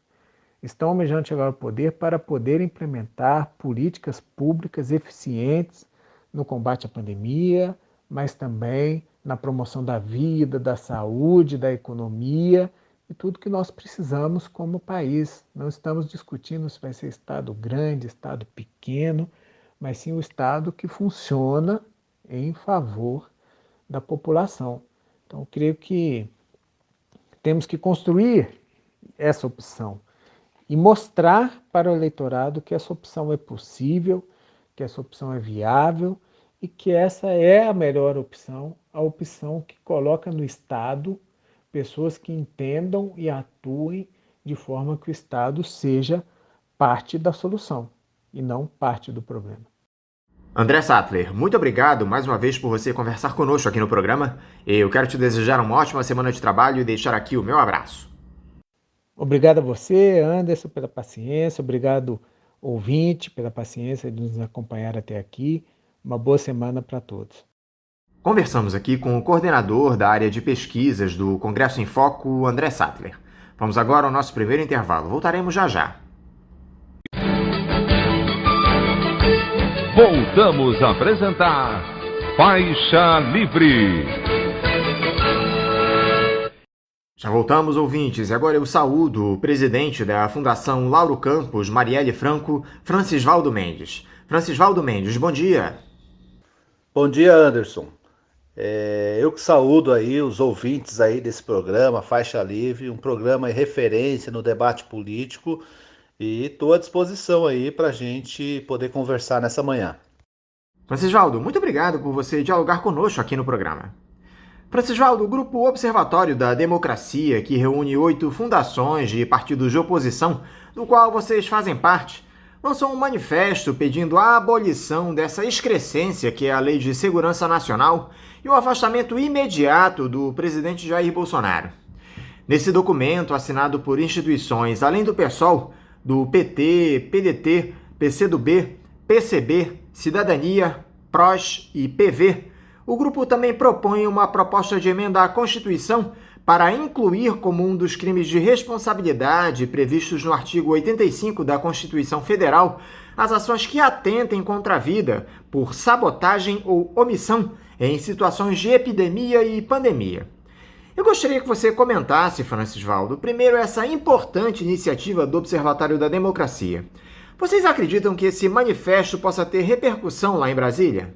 [SPEAKER 5] para poder implementar políticas públicas eficientes no combate à pandemia, mas também na promoção da vida, da saúde, da economia e tudo que nós precisamos como país. Não estamos discutindo se vai ser Estado grande, Estado pequeno, mas sim o Estado que funciona em favor da população. Então, eu creio que temos que construir essa opção e mostrar para o eleitorado que essa opção é possível, que essa opção é viável e que essa é a melhor opção, a opção que coloca no Estado pessoas que entendam e atuem de forma que o Estado seja parte da solução e não parte do problema.
[SPEAKER 3] André Sattler, muito obrigado mais uma vez por você conversar conosco aqui no programa. Eu quero te desejar uma ótima semana de trabalho e deixar aqui o meu abraço.
[SPEAKER 5] Obrigado a você, Anderson, pela paciência. Obrigado, ouvinte, pela paciência de nos acompanhar até aqui. Uma boa semana para todos.
[SPEAKER 3] Conversamos aqui com o coordenador da área de pesquisas do Congresso em Foco, André Sattler. Vamos agora ao nosso primeiro intervalo. Voltaremos já já.
[SPEAKER 1] Voltamos a apresentar Faixa Livre.
[SPEAKER 3] Já voltamos, ouvintes, e agora eu saúdo o presidente da Fundação Lauro Campos, Marielle Franco, Francisvaldo Mendes. Francisvaldo Mendes, bom dia.
[SPEAKER 6] Bom dia, Anderson. Eu que saúdo aí os ouvintes aí desse programa, Faixa Livre, um programa de referência no debate político, e estou à disposição aí para a gente poder conversar nessa manhã.
[SPEAKER 3] Francisvaldo, muito obrigado por você dialogar conosco aqui no programa. Francisvaldo, o Grupo Observatório da Democracia, que reúne 8 fundações de partidos de oposição, do qual vocês fazem parte, lançou um manifesto pedindo a abolição dessa excrescência que é a Lei de Segurança Nacional e o afastamento imediato do presidente Jair Bolsonaro. Nesse documento, assinado por instituições além do PSOL, do PT, PDT, PCdoB, PCB, Cidadania, PROS e PV, o grupo também propõe uma proposta de emenda à Constituição para incluir como um dos crimes de responsabilidade previstos no artigo 85 da Constituição Federal as ações que atentem contra a vida por sabotagem ou omissão em situações de epidemia e pandemia. Eu gostaria que você comentasse, Francisvaldo, primeiro essa importante iniciativa do Observatório da Democracia. Vocês acreditam que esse manifesto possa ter repercussão lá em Brasília?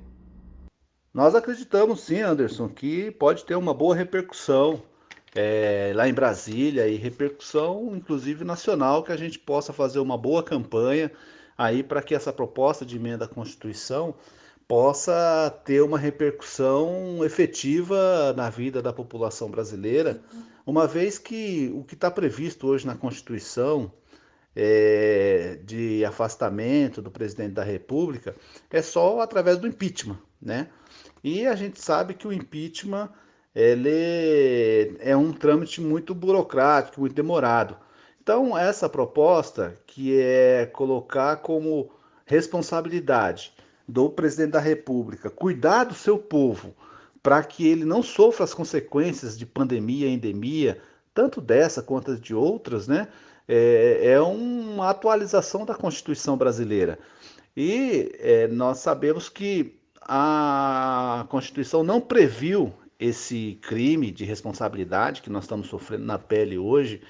[SPEAKER 6] Nós acreditamos sim, Anderson, que pode ter uma boa repercussão lá em Brasília e repercussão inclusive nacional, que a gente possa fazer uma boa campanha aí para que essa proposta de emenda à Constituição possa ter uma repercussão efetiva na vida da população brasileira, uma vez que o que está previsto hoje na Constituição de afastamento do presidente da República é só através do impeachment, né? E a gente sabe que o impeachment ele é um trâmite muito burocrático, muito demorado. Então, essa proposta, que é colocar como responsabilidade do presidente da República cuidar do seu povo, para que ele não sofra as consequências de pandemia, endemia, tanto dessa quanto de outras, né? É uma atualização da Constituição brasileira. E nós sabemos que a Constituição não previu esse crime de responsabilidade que nós estamos sofrendo na pele hoje,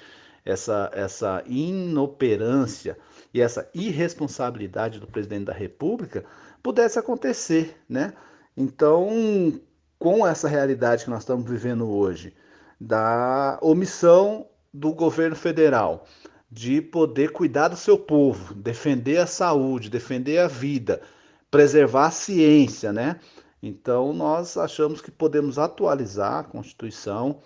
[SPEAKER 6] essa inoperância e essa irresponsabilidade do presidente da República pudesse acontecer, né? Então, com essa realidade que nós estamos vivendo hoje, da omissão do governo federal de poder cuidar do seu povo, defender a saúde, defender a vida, preservar a ciência, né? Então, nós achamos que podemos atualizar a Constituição,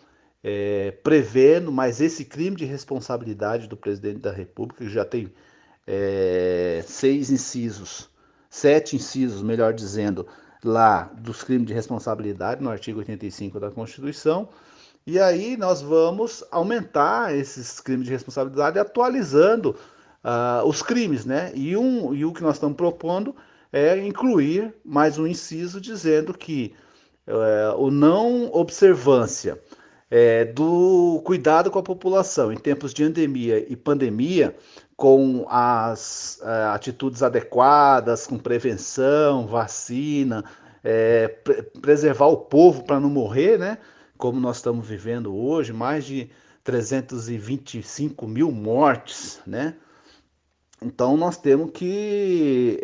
[SPEAKER 6] prevendo, mas esse crime de responsabilidade do presidente da República, que já tem 7 incisos, melhor dizendo, lá dos crimes de responsabilidade, no artigo 85 da Constituição, e aí nós vamos aumentar esses crimes de responsabilidade atualizando os crimes, né? E o que nós estamos propondo é incluir mais um inciso dizendo que o não observância do cuidado com a população em tempos de endemia e pandemia, com as atitudes adequadas, com prevenção, vacina, preservar o povo para não morrer, né? Como nós estamos vivendo hoje, mais de 325 mil mortes, né? Então nós temos que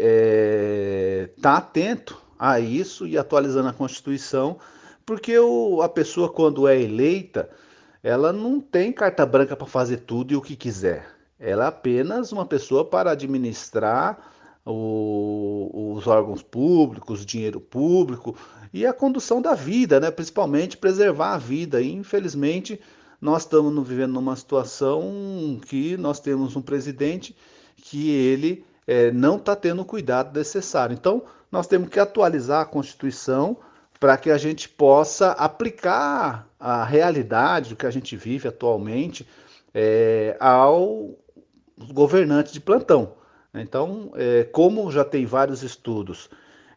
[SPEAKER 6] estar atento a isso e atualizando a Constituição, porque a pessoa, quando é eleita, ela não tem carta branca para fazer tudo e o que quiser. Ela é apenas uma pessoa para administrar os órgãos públicos, o dinheiro público e a condução da vida, né? Principalmente preservar a vida. E, infelizmente, nós estamos vivendo numa situação que nós temos um presidente que ele não está tendo o cuidado necessário. Então, nós temos que atualizar a Constituição para que a gente possa aplicar a realidade do que a gente vive atualmente aos governantes de plantão. Então, como já tem vários estudos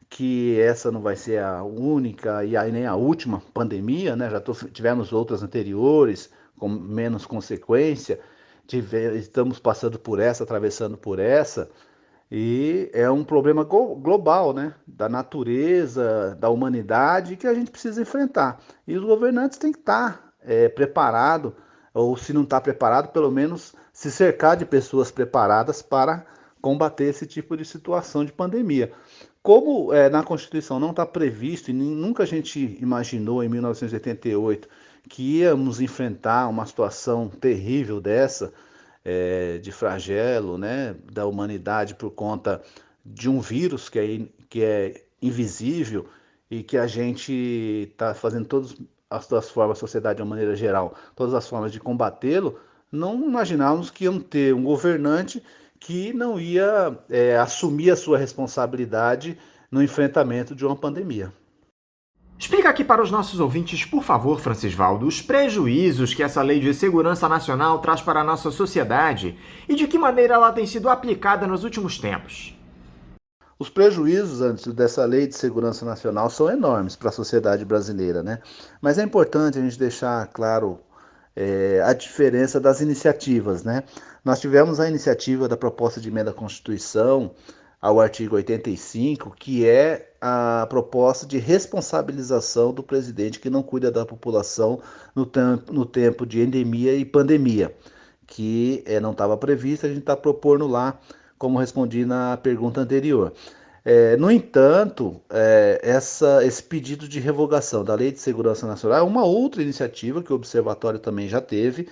[SPEAKER 6] que essa não vai ser a única e nem a última pandemia, né? Já tivemos outras anteriores com menos consequência, estamos passando por essa, atravessando por essa, e é um problema global, né? Da natureza, da humanidade, que a gente precisa enfrentar. E os governantes têm que estar preparados, ou se não está preparado, pelo menos se cercar de pessoas preparadas para combater esse tipo de situação de pandemia. Como na Constituição não está previsto, e nunca a gente imaginou em 1988 que íamos enfrentar uma situação terrível dessa, de flagelo, né, da humanidade por conta de um vírus que é invisível e que a gente está fazendo todas as formas, a sociedade de uma maneira geral, todas as formas de combatê-lo, não imaginávamos que iam ter um governante que não ia assumir a sua responsabilidade no enfrentamento de uma pandemia.
[SPEAKER 3] Explica aqui para os nossos ouvintes, por favor, Francisvaldo, os prejuízos que essa Lei de Segurança Nacional traz para a nossa sociedade e de que maneira ela tem sido aplicada nos últimos tempos.
[SPEAKER 6] Os prejuízos antes dessa Lei de Segurança Nacional são enormes para a sociedade brasileira, né? Mas é importante a gente deixar claro a diferença das iniciativas, né? Nós tivemos a iniciativa da proposta de emenda à Constituição ao artigo 85, que é a proposta de responsabilização do presidente que não cuida da população no tempo de endemia e pandemia, que não estava prevista, a gente está propondo lá, como respondi na pergunta anterior. No entanto, esse pedido de revogação da Lei de Segurança Nacional é uma outra iniciativa que o Observatório também já teve,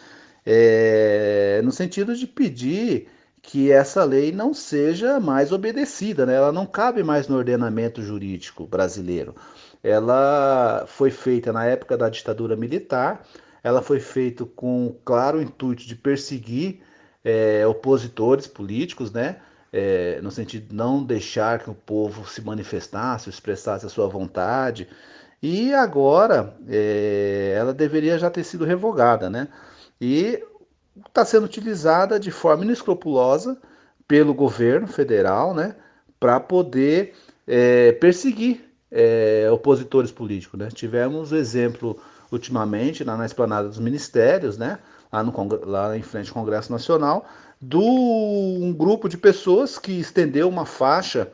[SPEAKER 6] no sentido de pedir que essa lei não seja mais obedecida, né? Ela não cabe mais no ordenamento jurídico brasileiro. Ela foi feita na época da ditadura militar, ela foi feita com o claro intuito de perseguir opositores políticos, né? No sentido de não deixar que o povo se manifestasse, expressasse a sua vontade. E agora ela deveria já ter sido revogada, né? E está sendo utilizada de forma inescrupulosa pelo governo federal, né, para poder perseguir opositores políticos, né? Tivemos o exemplo ultimamente na Esplanada dos Ministérios, né, lá em frente ao Congresso Nacional, um grupo de pessoas que estendeu uma faixa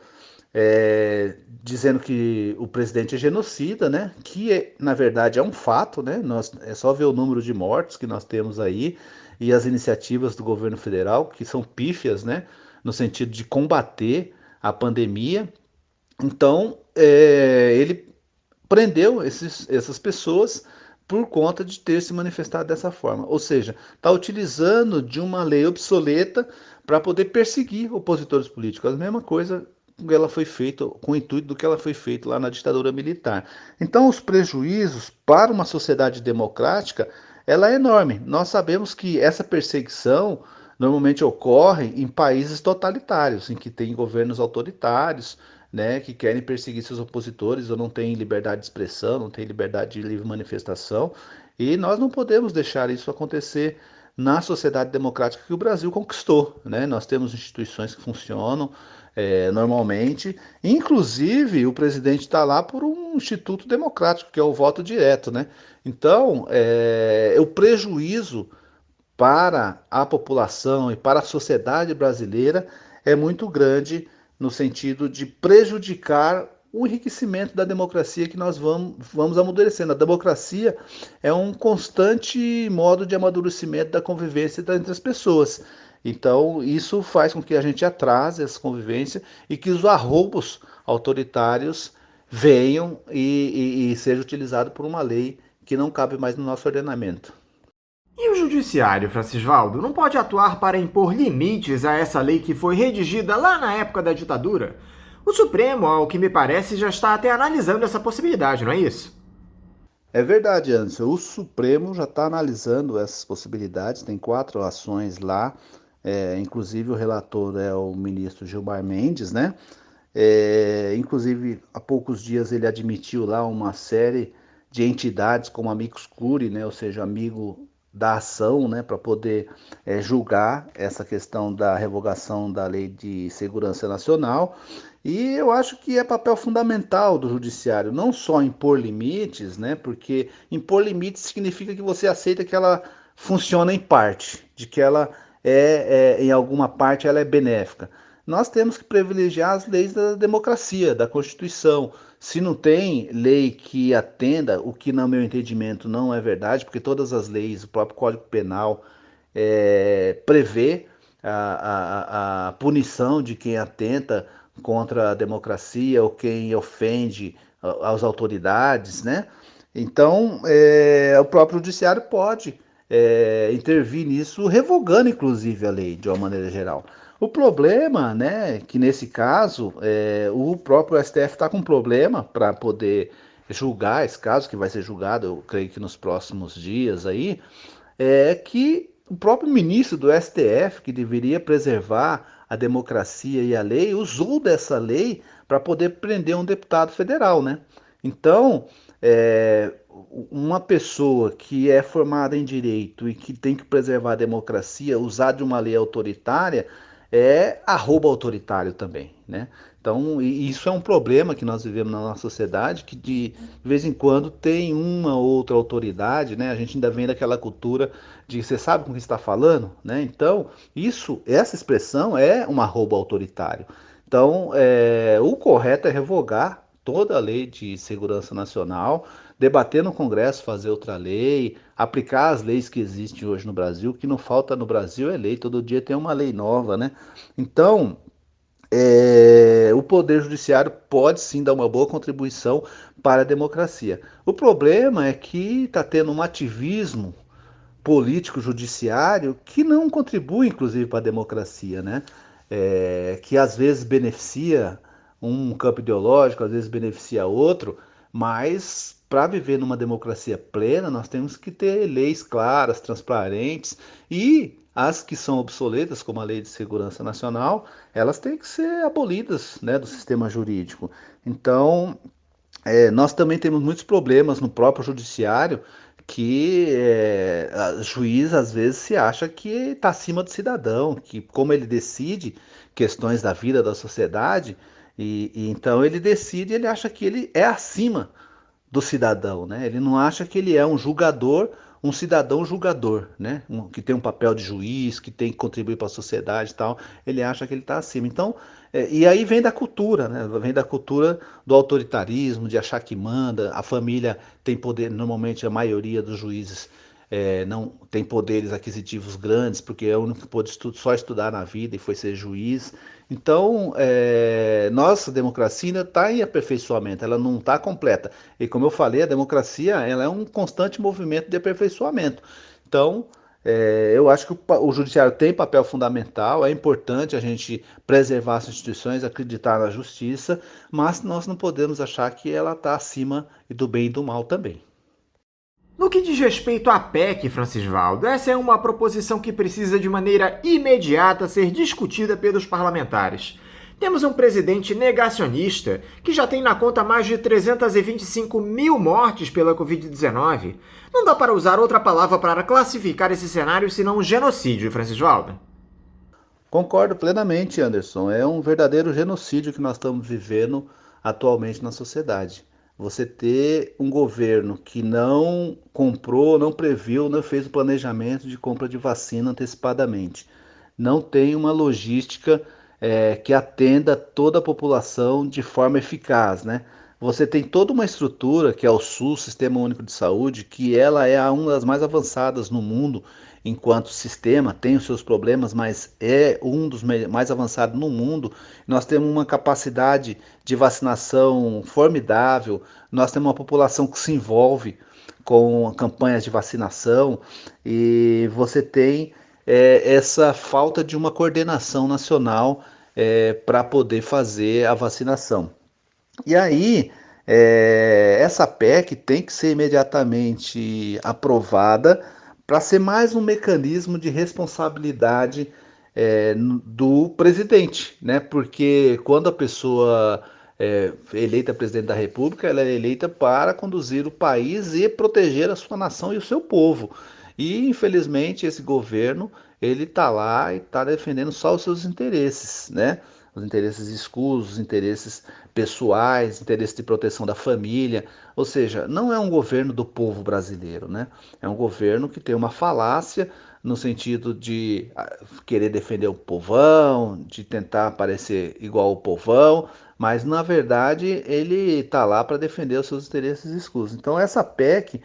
[SPEAKER 6] dizendo que o presidente é genocida, né? Que na verdade é um fato, né? É só ver o número de mortos que nós temos aí e as iniciativas do governo federal, que são pífias, né? No sentido de combater a pandemia. Então, ele prendeu essas pessoas por conta de ter se manifestado dessa forma. Ou seja, está utilizando de uma lei obsoleta para poder perseguir opositores políticos. A mesma coisa que ela foi feita, com o intuito do que ela foi feita lá na ditadura militar. Então, os prejuízos para uma sociedade democrática, ela é enorme. Nós sabemos que essa perseguição normalmente ocorre em países totalitários, em que tem governos autoritários, né, que querem perseguir seus opositores ou não têm liberdade de expressão, não têm liberdade de livre manifestação. E nós não podemos deixar isso acontecer na sociedade democrática que o Brasil conquistou, né? Nós temos instituições que funcionam normalmente, inclusive o presidente está lá por um instituto democrático, que é o voto direto, né? Então, o prejuízo para a população e para a sociedade brasileira é muito grande no sentido de prejudicar o enriquecimento da democracia que nós vamos amadurecendo. A democracia é um constante modo de amadurecimento da convivência entre as pessoas. Então, isso faz com que a gente atrase essa convivência e que os arroubos autoritários venham e sejam utilizados por uma lei que não cabe mais no nosso ordenamento.
[SPEAKER 3] E o judiciário, Francisvaldo, não pode atuar para impor limites a essa lei que foi redigida lá na época da ditadura? O Supremo, ao que me parece, já está até analisando essa possibilidade, não é isso?
[SPEAKER 6] É verdade, Anderson. O Supremo já está analisando essas possibilidades, tem 4 ações lá, inclusive o relator é o ministro Gilmar Mendes, né? Inclusive, há poucos dias ele admitiu lá uma série de entidades como amicus curiae, né? Ou seja, amigo da ação, né, para poder julgar essa questão da revogação da Lei de Segurança Nacional. E eu acho que é papel fundamental do judiciário, não só impor limites, né, porque impor limites significa que você aceita que ela funciona em parte, de que ela em alguma parte ela é benéfica. Nós temos que privilegiar as leis da democracia, da Constituição. Se não tem lei que atenda, o que no meu entendimento não é verdade, porque todas as leis, o próprio Código Penal prevê a punição de quem atenta contra a democracia ou quem ofende as autoridades, né? Então, o próprio judiciário pode intervir nisso, revogando inclusive a lei de uma maneira geral. O problema, né, que nesse caso, o próprio STF está com problema para poder julgar esse caso, que vai ser julgado, eu creio que nos próximos dias aí, que o próprio ministro do STF, que deveria preservar a democracia e a lei, usou dessa lei para poder prender um deputado federal, né? Então, uma pessoa que é formada em direito e que tem que preservar a democracia, usar de uma lei autoritária, é arrobo autoritário também, né? Então, isso é um problema que nós vivemos na nossa sociedade, que de vez em quando tem uma outra autoridade, né? A gente ainda vem daquela cultura de você sabe com quem está falando, né? Então, essa expressão é um arrobo autoritário. Então, o correto é revogar toda a lei de segurança nacional, debater no Congresso, fazer outra lei, aplicar as leis que existem hoje no Brasil. O que não falta no Brasil é lei, todo dia tem uma lei nova, né? Então, o Poder Judiciário pode sim dar uma boa contribuição para a democracia. O problema é que está tendo um ativismo político judiciário que não contribui, inclusive, para a democracia, né? Que às vezes beneficia um campo ideológico, às vezes beneficia outro, mas para viver numa democracia plena, nós temos que ter leis claras, transparentes, e as que são obsoletas, como a Lei de Segurança Nacional, elas têm que ser abolidas, né, do sistema jurídico. Então, nós também temos muitos problemas no próprio judiciário, a juiz às vezes se acha que está acima do cidadão, que como ele decide questões da vida da sociedade, e então ele decide, ele acha que ele é acima do cidadão, né? Ele não acha que ele é um julgador, um cidadão julgador, né? Que tem um papel de juiz, que tem que contribuir para a sociedade e tal. Ele acha que ele está acima. Então, e aí vem da cultura, né? Vem da cultura do autoritarismo, de achar que manda. A família tem poder, normalmente a maioria dos juízes não tem poderes aquisitivos grandes, porque é o único que pôde só estudar na vida e foi ser juiz. Então, nossa democracia ainda está em aperfeiçoamento, ela não está completa. E como eu falei, a democracia ela é um constante movimento de aperfeiçoamento. Então, eu acho que o judiciário tem papel fundamental, é importante a gente preservar as instituições, acreditar na justiça, mas nós não podemos achar que ela está acima do bem e do mal também.
[SPEAKER 3] No que diz respeito à PEC, Francisvaldo, essa é uma proposição que precisa de maneira imediata ser discutida pelos parlamentares. Temos um presidente negacionista que já tem na conta mais de 325 mil mortes pela Covid-19. Não dá para usar outra palavra para classificar esse cenário senão genocídio, Francisvaldo.
[SPEAKER 6] Concordo plenamente, Anderson. É um verdadeiro genocídio que nós estamos vivendo atualmente na sociedade. Você ter um governo que não comprou, não previu, não fez o planejamento de compra de vacina antecipadamente. Não tem uma logística que atenda toda a população de forma eficaz, né? Você tem toda uma estrutura, que é o SUS, Sistema Único de Saúde, que ela é uma das mais avançadas no mundo enquanto sistema, tem os seus problemas, mas é um dos mais avançados no mundo. Nós temos uma capacidade de vacinação formidável, nós temos uma população que se envolve com campanhas de vacinação e você tem essa falta de uma coordenação nacional para poder fazer a vacinação. E aí, essa PEC tem que ser imediatamente aprovada para ser mais um mecanismo de responsabilidade do presidente, né? Porque quando a pessoa é eleita presidente da República, ela é eleita para conduzir o país e proteger a sua nação e o seu povo. E, infelizmente, esse governo, ele está lá e está defendendo só os seus interesses, né? Os interesses escusos, os interesses pessoais, interesses de proteção da família. Ou seja, não é um governo do povo brasileiro, né? É um governo que tem uma falácia no sentido de querer defender o povão, de tentar parecer igual ao povão, mas na verdade ele está lá para defender os seus interesses escusos. Então essa PEC,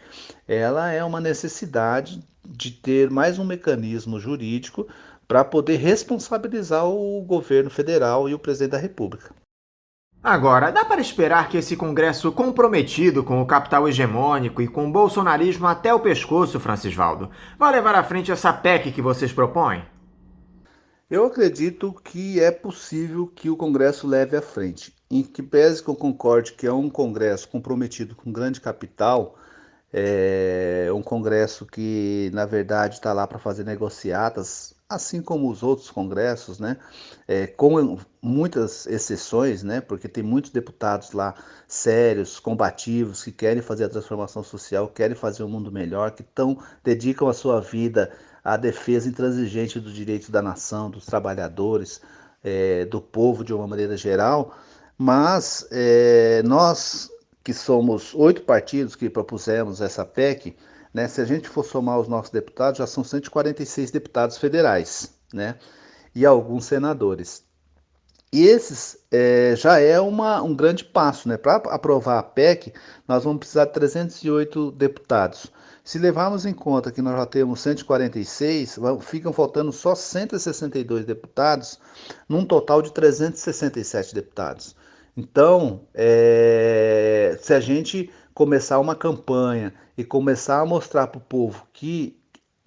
[SPEAKER 6] ela é uma necessidade de ter mais um mecanismo jurídico para poder responsabilizar o governo federal e o presidente da República.
[SPEAKER 3] Agora, dá para esperar que esse Congresso comprometido com o capital hegemônico e com o bolsonarismo até o pescoço, Francisvaldo, vai levar à frente essa PEC que vocês propõem?
[SPEAKER 6] Eu acredito que é possível que o Congresso leve à frente. Em que pese que eu concorde que é um Congresso comprometido com grande capital, é um Congresso que, na verdade, está lá para fazer negociatas, assim como os outros congressos, né? Com muitas exceções, né? Porque tem muitos deputados lá sérios, combativos, que querem fazer a transformação social, querem fazer um mundo melhor, que dedicam a sua vida à defesa intransigente dos direitos da nação, dos trabalhadores, do povo de uma maneira geral. Mas nós, que somos 8 partidos que propusemos essa PEC, né, se a gente for somar os nossos deputados, já são 146 deputados federais, né, e alguns senadores. E esses já é um grande passo, né? Para aprovar a PEC, nós vamos precisar de 308 deputados. Se levarmos em conta que nós já temos 146, ficam faltando só 162 deputados, num total de 367 deputados. Então, se a gente começar uma campanha e começar a mostrar para o povo que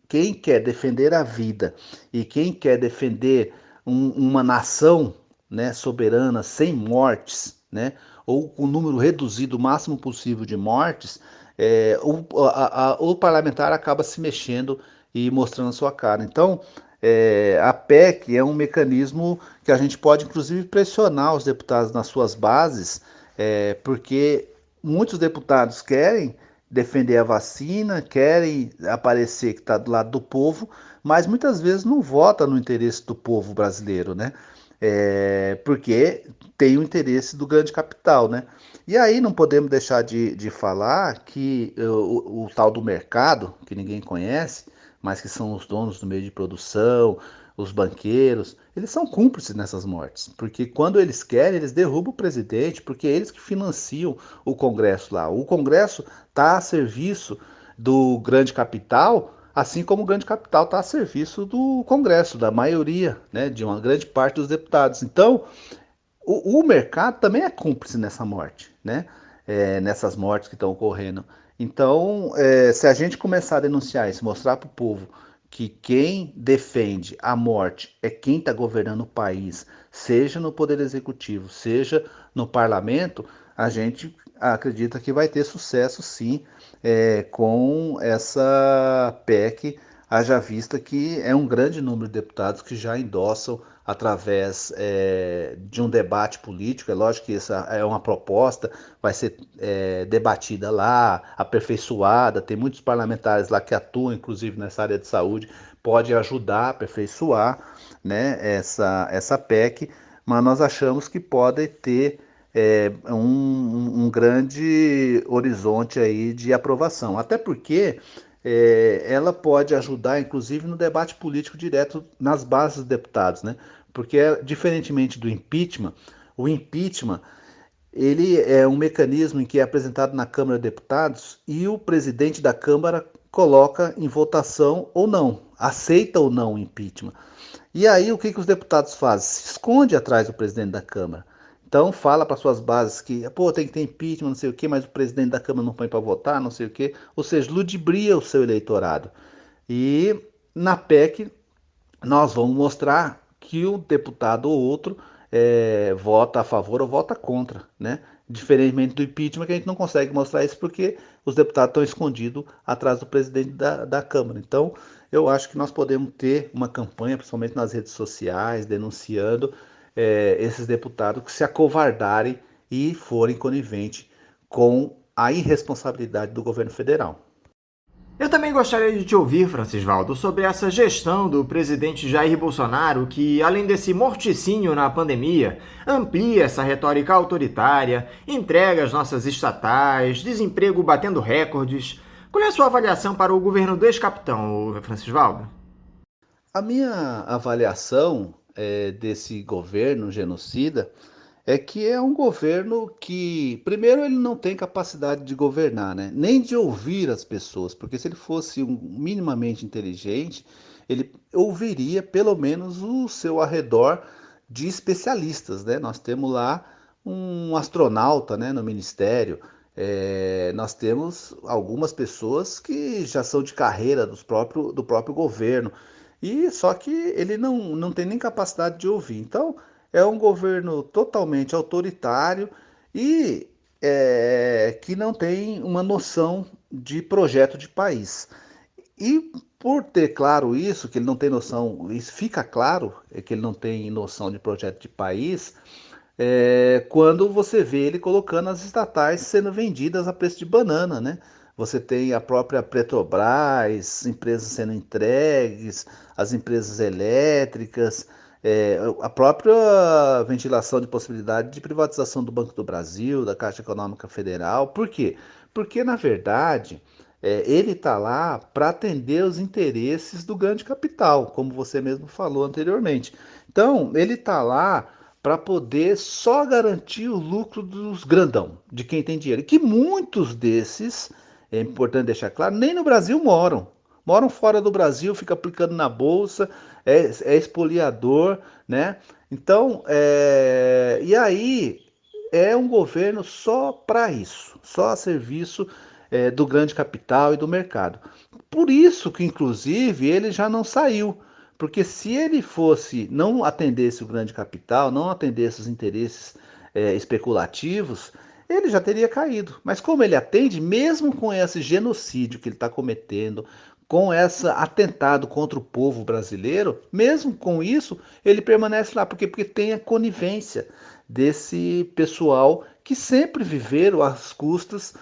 [SPEAKER 6] quem quer defender a vida e quem quer defender uma nação, né, soberana, sem mortes, né, ou com um número reduzido o máximo possível de mortes, o parlamentar acaba se mexendo e mostrando a sua cara. Então, a PEC é um mecanismo que a gente pode, inclusive, pressionar os deputados nas suas bases, porque muitos deputados querem defender a vacina, querem aparecer que está do lado do povo, mas muitas vezes não vota no interesse do povo brasileiro, né? Porque tem o interesse do grande capital, né? E aí não podemos deixar de falar que o tal do mercado, que ninguém conhece, mas que são os donos do meio de produção, os banqueiros, eles são cúmplices nessas mortes, porque quando eles querem, eles derrubam o presidente, porque é eles que financiam o Congresso lá. O Congresso está a serviço do grande capital, assim como o grande capital está a serviço do Congresso, da maioria, né, de uma grande parte dos deputados. Então, o mercado também é cúmplice nessa morte, né? Nessas mortes que estão ocorrendo. Então, se a gente começar a denunciar isso, mostrar para o povo que quem defende a morte é quem está governando o país, seja no Poder Executivo, seja no Parlamento, a gente acredita que vai ter sucesso sim com essa PEC, haja vista que é um grande número de deputados que já endossam através de um debate político. É lógico que essa é uma proposta, vai ser debatida lá, aperfeiçoada, tem muitos parlamentares lá que atuam, inclusive nessa área de saúde, pode ajudar a aperfeiçoar, né, essa PEC, mas nós achamos que pode ter um grande horizonte aí de aprovação, até porque ela pode ajudar, inclusive, no debate político direto nas bases dos deputados, né? Porque, diferentemente do impeachment, o impeachment ele é um mecanismo em que é apresentado na Câmara de Deputados e o presidente da Câmara coloca em votação ou não, aceita ou não o impeachment. E aí o que os deputados fazem? Se esconde atrás do presidente da Câmara. Então fala para suas bases que tem que ter impeachment, não sei o quê, mas o presidente da Câmara não põe para votar, não sei o quê. Ou seja, ludibria o seu eleitorado. E na PEC nós vamos mostrar que um deputado ou outro vota a favor ou vota contra, né? Diferentemente do impeachment, que a gente não consegue mostrar isso porque os deputados estão escondidos atrás do presidente da Câmara. Então, eu acho que nós podemos ter uma campanha, principalmente nas redes sociais, denunciando esses deputados que se acovardarem e forem coniventes com a irresponsabilidade do governo federal.
[SPEAKER 3] Eu também gostaria de te ouvir, Francisvaldo, sobre essa gestão do presidente Jair Bolsonaro que, além desse morticínio na pandemia, amplia essa retórica autoritária, entrega as nossas estatais, desemprego batendo recordes. Qual é a sua avaliação para o governo do ex-capitão, Francisvaldo?
[SPEAKER 6] A minha avaliação desse governo genocida é que é um governo que, primeiro, ele não tem capacidade de governar, né? Nem de ouvir as pessoas, porque se ele fosse minimamente inteligente, ele ouviria pelo menos o seu arredor de especialistas, né? Nós temos lá um astronauta, né, no ministério, nós temos algumas pessoas que já são de carreira do próprio governo, e só que ele não tem nem capacidade de ouvir. Então, é um governo totalmente autoritário e que não tem uma noção de projeto de país. E por ter claro isso, que ele não tem noção, isso fica claro, que ele não tem noção de projeto de país, quando você vê ele colocando as estatais sendo vendidas a preço de banana, né? Você tem a própria Petrobras, empresas sendo entregues, as empresas elétricas, a própria ventilação de possibilidade de privatização do Banco do Brasil, da Caixa Econômica Federal. Por quê? Porque, na verdade, ele está lá para atender os interesses do grande capital, como você mesmo falou anteriormente. Então, ele está lá para poder só garantir o lucro dos grandão, de quem tem dinheiro. E que muitos desses, é importante deixar claro, nem no Brasil moram. Moram fora do Brasil, fica aplicando na bolsa, é expoliador, né? Então, e aí é um governo só para isso, só a serviço do grande capital e do mercado. Por isso que, inclusive, ele já não saiu, porque se ele não atendesse o grande capital, não atendesse os interesses especulativos, ele já teria caído. Mas como ele atende, mesmo com esse genocídio que ele está cometendo, com esse atentado contra o povo brasileiro, mesmo com isso, ele permanece lá. Por quê? Porque tem a conivência desse pessoal que sempre viveram às custas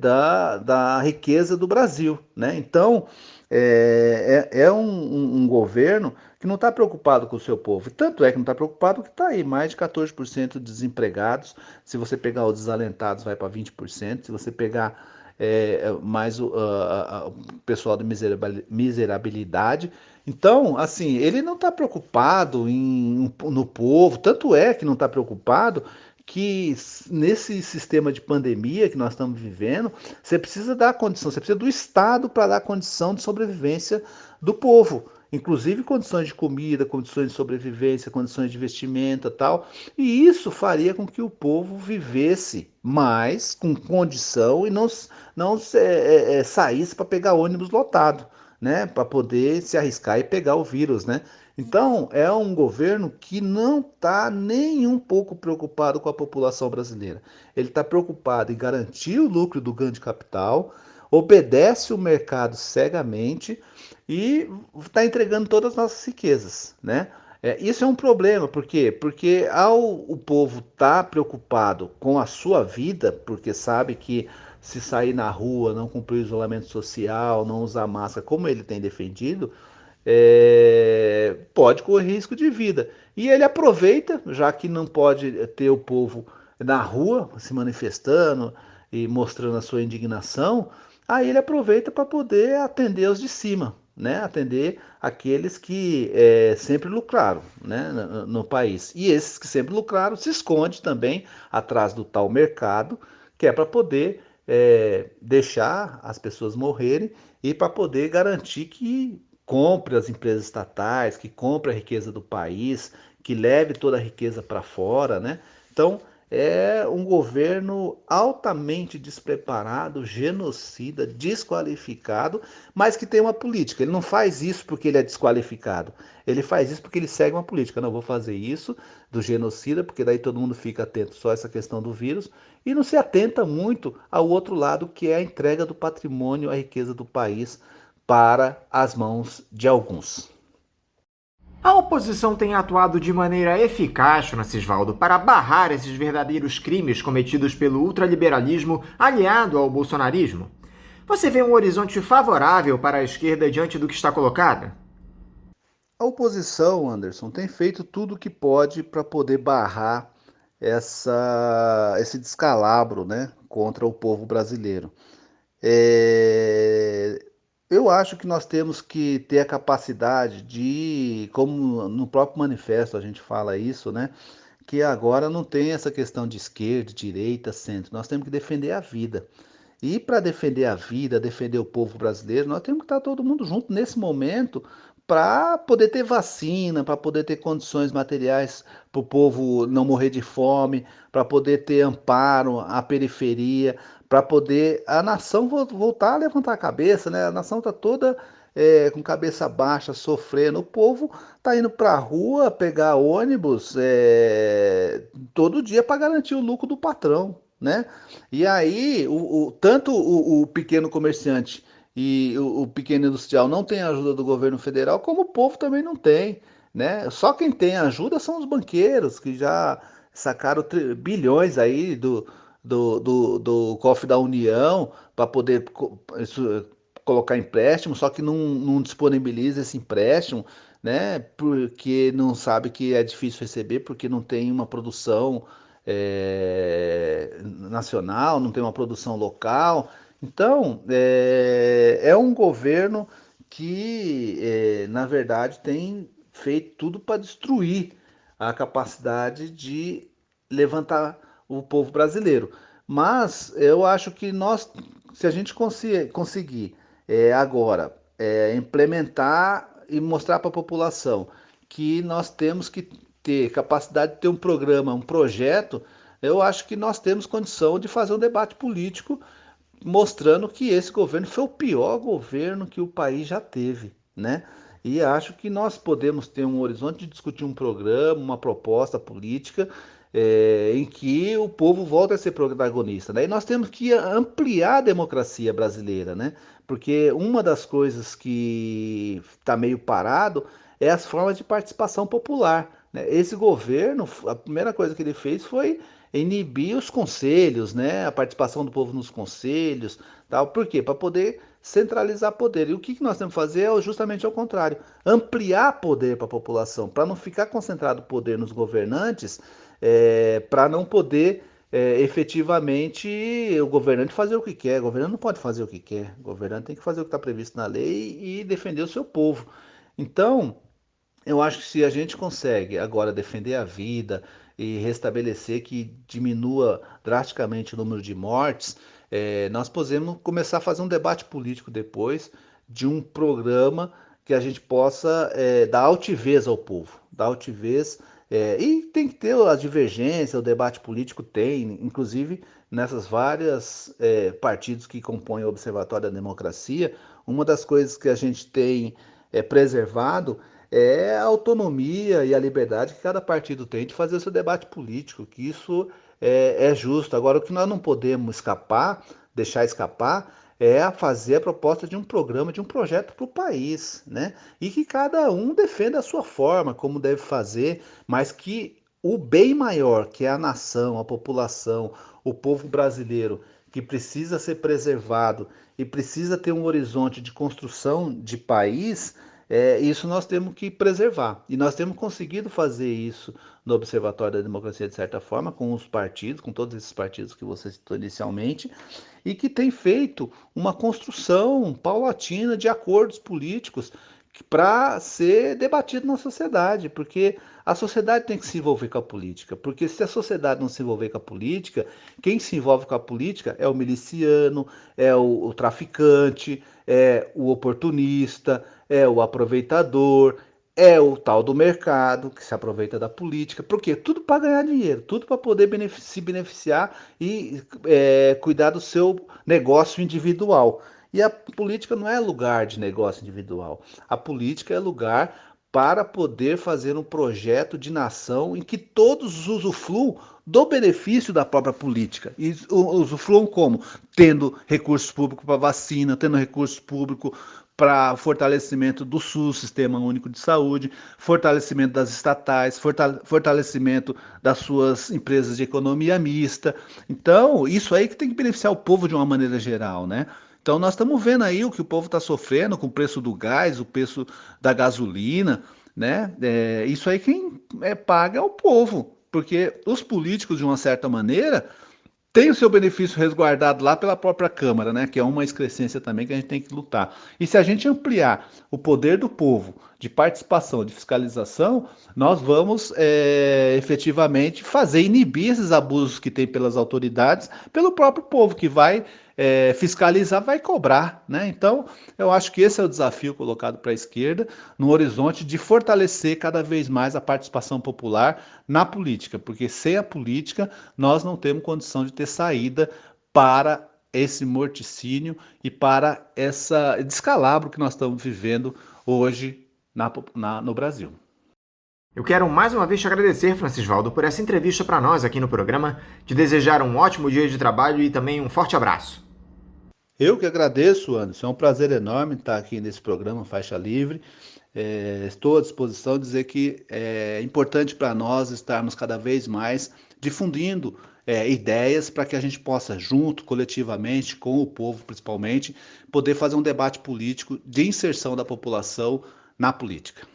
[SPEAKER 6] da riqueza do Brasil, né? Então, é um governo que não está preocupado com o seu povo. Tanto é que não está preocupado que está aí mais de 14% de desempregados. Se você pegar os desalentados, vai para 20%. Se você pegar mais o pessoal de miserabilidade. Então, assim, ele não está preocupado no povo. Tanto é que não está preocupado que nesse sistema de pandemia que nós estamos vivendo, você precisa dar condição, você precisa do Estado para dar condição de sobrevivência do povo, inclusive condições de comida, condições de sobrevivência, condições de vestimenta, tal. E isso faria com que o povo vivesse mais com condição e não saísse para pegar ônibus lotado, né, para poder se arriscar e pegar o vírus, né? Então, é um governo que não está nem um pouco preocupado com a população brasileira. Ele está preocupado em garantir o lucro do ganho de capital, obedece o mercado cegamente e está entregando todas as nossas riquezas, né? Isso é um problema, por quê? Porque o povo estar preocupado com a sua vida, porque sabe que se sair na rua, não cumprir o isolamento social, não usar máscara, como ele tem defendido, pode correr risco de vida. E ele aproveita, já que não pode ter o povo na rua se manifestando e mostrando a sua indignação, aí ele aproveita para poder atender os de cima, né? Atender aqueles que sempre lucraram, né? No país. E esses que sempre lucraram se esconde também atrás do tal mercado, que é para poder deixar as pessoas morrerem e para poder garantir que compre as empresas estatais, que compre a riqueza do país, que leve toda a riqueza para fora, né? Então, é um governo altamente despreparado, genocida, desqualificado, mas que tem uma política. Ele não faz isso porque ele é desqualificado. Ele faz isso porque ele segue uma política. Não vou fazer isso do genocida, porque daí todo mundo fica atento só a essa questão do vírus e não se atenta muito ao outro lado, que é a entrega do patrimônio, a riqueza do país para as mãos de alguns.
[SPEAKER 3] A oposição tem atuado de maneira eficaz, Francisvaldo, para barrar esses verdadeiros crimes cometidos pelo ultraliberalismo aliado ao bolsonarismo. Você vê um horizonte favorável para a esquerda diante do que está colocado?
[SPEAKER 6] A oposição, Anderson, tem feito tudo o que pode para poder barrar esse descalabro, né, contra o povo brasileiro. Eu acho que nós temos que ter a capacidade de, como no próprio manifesto a gente fala isso, né? Que agora não tem essa questão de esquerda, direita, centro. Nós temos que defender a vida. E para defender a vida, defender o povo brasileiro, nós temos que estar todo mundo junto nesse momento para poder ter vacina, para poder ter condições materiais para o povo não morrer de fome, para poder ter amparo à periferia, para poder a nação voltar a levantar a cabeça, né? A nação está toda com cabeça baixa, sofrendo. O povo está indo para a rua pegar ônibus todo dia para garantir o lucro do patrão, né? E aí, tanto o pequeno comerciante e o pequeno industrial não tem ajuda do governo federal, como o povo também não tem, né? Só quem tem ajuda são os banqueiros, que já sacaram bilhões aí do cofre da União para poder colocar empréstimo, só que não disponibiliza esse empréstimo, né? Porque não sabe que é difícil receber, porque não tem uma produção nacional, não tem uma produção local. Então, é um governo que, na verdade, tem feito tudo para destruir a capacidade de levantar o povo brasileiro. Mas eu acho que se a gente conseguir agora implementar e mostrar para a população que nós temos que ter capacidade de ter um programa, um projeto, eu acho que nós temos condição de fazer um debate político mostrando que esse governo foi o pior governo que o país já teve, né? E acho que nós podemos ter um horizonte de discutir um programa, uma proposta política em que o povo volta a ser protagonista, né? E nós temos que ampliar a democracia brasileira, né? Porque uma das coisas que está meio parado é as formas de participação popular, né? Esse governo, a primeira coisa que ele fez foi inibir os conselhos, né? A participação do povo nos conselhos, tal. Por quê? Para poder centralizar poder. E o que nós temos que fazer é justamente ao contrário, ampliar poder para a população, para não ficar concentrado o poder nos governantes, para não poder efetivamente o governante fazer o que quer. O governante não pode fazer o que quer, o governante tem que fazer o que está previsto na lei e defender o seu povo. Então, eu acho que se a gente consegue agora defender a vida e restabelecer que diminua drasticamente o número de mortes, nós podemos começar a fazer um debate político depois de um programa que a gente possa dar altivez ao povo, dar altivez, e tem que ter a divergência, o debate político tem, inclusive nessas várias partidos que compõem o Observatório da Democracia, uma das coisas que a gente tem preservado é a autonomia e a liberdade que cada partido tem de fazer o seu debate político, que isso é justo. Agora, o que nós não podemos deixar escapar, é a fazer a proposta de um programa, de um projeto para o país, né? E que cada um defenda a sua forma, como deve fazer, mas que o bem maior, que é a nação, a população, o povo brasileiro, que precisa ser preservado e precisa ter um horizonte de construção de país, isso nós temos que preservar. E nós temos conseguido fazer isso no Observatório da Democracia, de certa forma, com os partidos, com todos esses partidos que você citou inicialmente, e que tem feito uma construção paulatina de acordos políticos para ser debatido na sociedade, porque a sociedade tem que se envolver com a política, porque se a sociedade não se envolver com a política, quem se envolve com a política é o miliciano, é o traficante, é o oportunista, é o aproveitador, é o tal do mercado que se aproveita da política. Por quê? Tudo para ganhar dinheiro, tudo para poder se beneficiar e cuidar do seu negócio individual. E a política não é lugar de negócio individual. A política é lugar para poder fazer um projeto de nação em que todos usufruam do benefício da própria política. E usufruam como? Tendo recursos públicos para vacina, tendo recursos públicos para fortalecimento do SUS, Sistema Único de Saúde, fortalecimento das estatais, fortalecimento das suas empresas de economia mista. Então, isso aí que tem que beneficiar o povo de uma maneira geral, né? Então, nós estamos vendo aí o que o povo está sofrendo com o preço do gás, o preço da gasolina, né? Isso aí quem paga é o povo, porque os políticos, de uma certa maneira, têm o seu benefício resguardado lá pela própria Câmara, né? Que é uma excrescência também que a gente tem que lutar. E se a gente ampliar o poder do povo de participação, de fiscalização, nós vamos efetivamente inibir esses abusos que tem pelas autoridades, pelo próprio povo que vai fiscalizar, vai cobrar, né? Então, eu acho que esse é o desafio colocado para a esquerda, no horizonte de fortalecer cada vez mais a participação popular na política, porque sem a política nós não temos condição de ter saída para esse morticínio e para esse descalabro que nós estamos vivendo hoje no Brasil.
[SPEAKER 3] Eu quero mais uma vez te agradecer, Francisvaldo, por essa entrevista para nós aqui no programa, te desejar um ótimo dia de trabalho e também um forte abraço.
[SPEAKER 6] Eu que agradeço, Anderson. É um prazer enorme estar aqui nesse programa Faixa Livre. Estou à disposição de dizer que é importante para nós estarmos cada vez mais difundindo ideias para que a gente possa, junto, coletivamente, com o povo principalmente, poder fazer um debate político de inserção da população na política.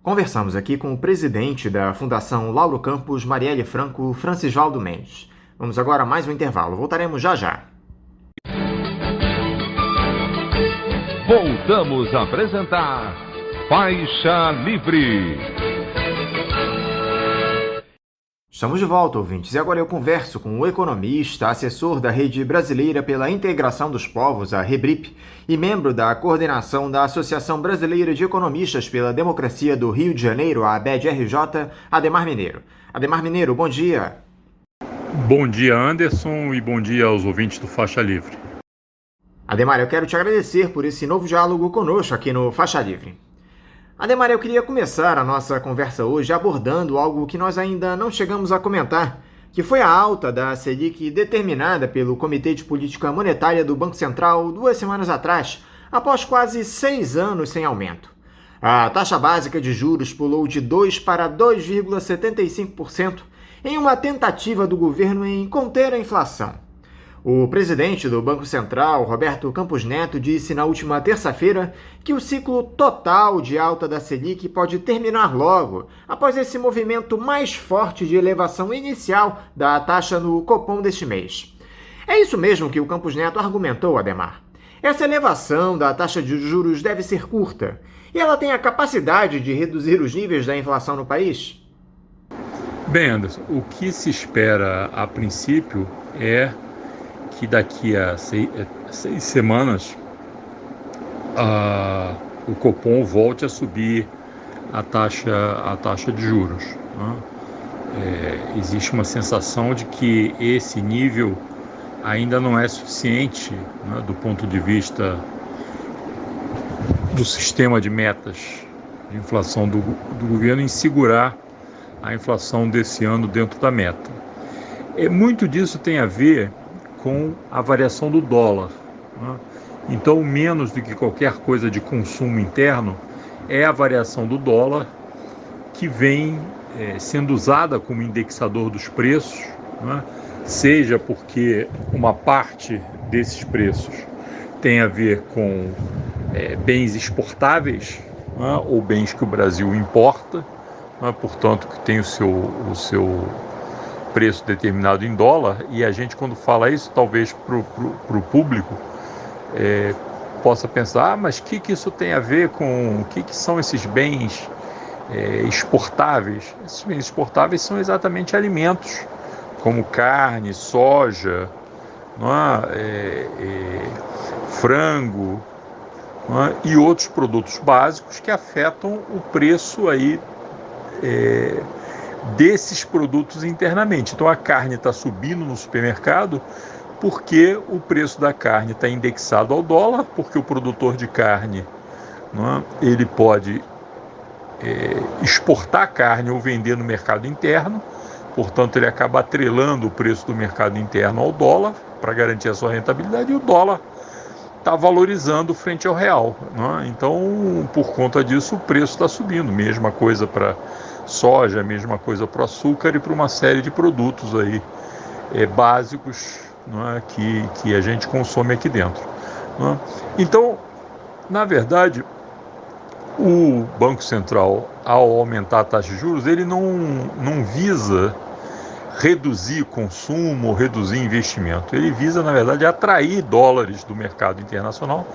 [SPEAKER 3] Conversamos aqui com o presidente da Fundação Lauro Campos, Marielle Franco, Francisvaldo Mendes. Vamos agora a mais um intervalo. Voltaremos já já.
[SPEAKER 1] Voltamos a apresentar Faixa Livre.
[SPEAKER 3] Estamos de volta, ouvintes, e agora eu converso com o economista, assessor da Rede Brasileira pela Integração dos Povos, a REBRIP, e membro da coordenação da Associação Brasileira de Economistas pela Democracia do Rio de Janeiro, a ABED-RJ, Ademar Mineiro. Ademar Mineiro, bom dia.
[SPEAKER 7] Bom dia, Anderson, e bom dia aos ouvintes do Faixa Livre.
[SPEAKER 3] Ademar, eu quero te agradecer por esse novo diálogo conosco aqui no Faixa Livre. Ademar, eu queria começar a nossa conversa hoje abordando algo que nós ainda não chegamos a comentar, que foi a alta da Selic determinada pelo Comitê de Política Monetária do Banco Central 2 semanas atrás, após quase 6 anos sem aumento. A taxa básica de juros pulou de 2% para 2,75%, em uma tentativa do governo em conter a inflação. O presidente do Banco Central, Roberto Campos Neto, disse na última terça-feira que o ciclo total de alta da Selic pode terminar logo, após esse movimento mais forte de elevação inicial da taxa no Copom deste mês. É isso mesmo que o Campos Neto argumentou, Ademar. Essa elevação da taxa de juros deve ser curta, e ela tem a capacidade de reduzir os níveis da inflação no país?
[SPEAKER 7] Bem, Anderson, o que se espera a princípio é que daqui a 6 semanas o Copom volte a subir a taxa de juros, né? Existe uma sensação de que esse nível ainda não é suficiente, né, do ponto de vista do sistema de metas de inflação do governo em segurar a inflação desse ano dentro da meta. Muito disso tem a ver com a variação do dólar, né? Então, menos do que qualquer coisa de consumo interno, é a variação do dólar que vem sendo usada como indexador dos preços, né? Seja porque uma parte desses preços tem a ver com bens exportáveis, né? Ou bens que o Brasil importa, né? Portanto, que tem o seu preço determinado em dólar, e a gente, quando fala isso, talvez para o público possa pensar, mas o que isso tem a ver com o que são esses bens exportáveis? Esses bens exportáveis são exatamente alimentos, como carne, soja, frango, e outros produtos básicos que afetam o preço aí desses produtos internamente. Então a carne está subindo no supermercado porque o preço da carne está indexado ao dólar, porque o produtor de carne, ele pode exportar carne ou vender no mercado interno, portanto ele acaba atrelando o preço do mercado interno ao dólar para garantir a sua rentabilidade, e o dólar está valorizando frente ao real, Então, por conta disso, o preço está subindo. Mesma coisa para soja, mesma coisa para o açúcar e para uma série de produtos aí básicos, que a gente consome aqui dentro, Então, na verdade, o Banco Central, ao aumentar a taxa de juros, ele não visa reduzir consumo, reduzir investimento. Ele visa, na verdade, atrair dólares do mercado internacional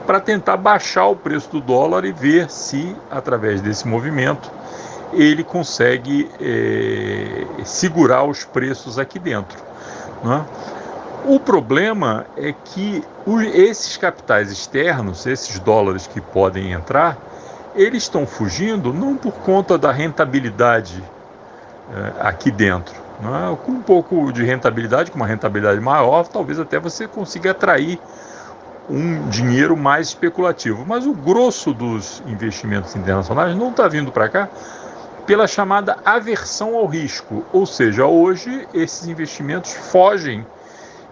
[SPEAKER 7] para tentar baixar o preço do dólar e ver se, através desse movimento, ele consegue segurar os preços aqui dentro, O problema é que esses capitais externos, esses dólares que podem entrar, eles estão fugindo não por conta da rentabilidade aqui dentro. Com um pouco de rentabilidade, com uma rentabilidade maior, talvez até você consiga atrair um dinheiro mais especulativo. Mas o grosso dos investimentos internacionais não está vindo para cá pela chamada aversão ao risco. Ou seja, hoje esses investimentos fogem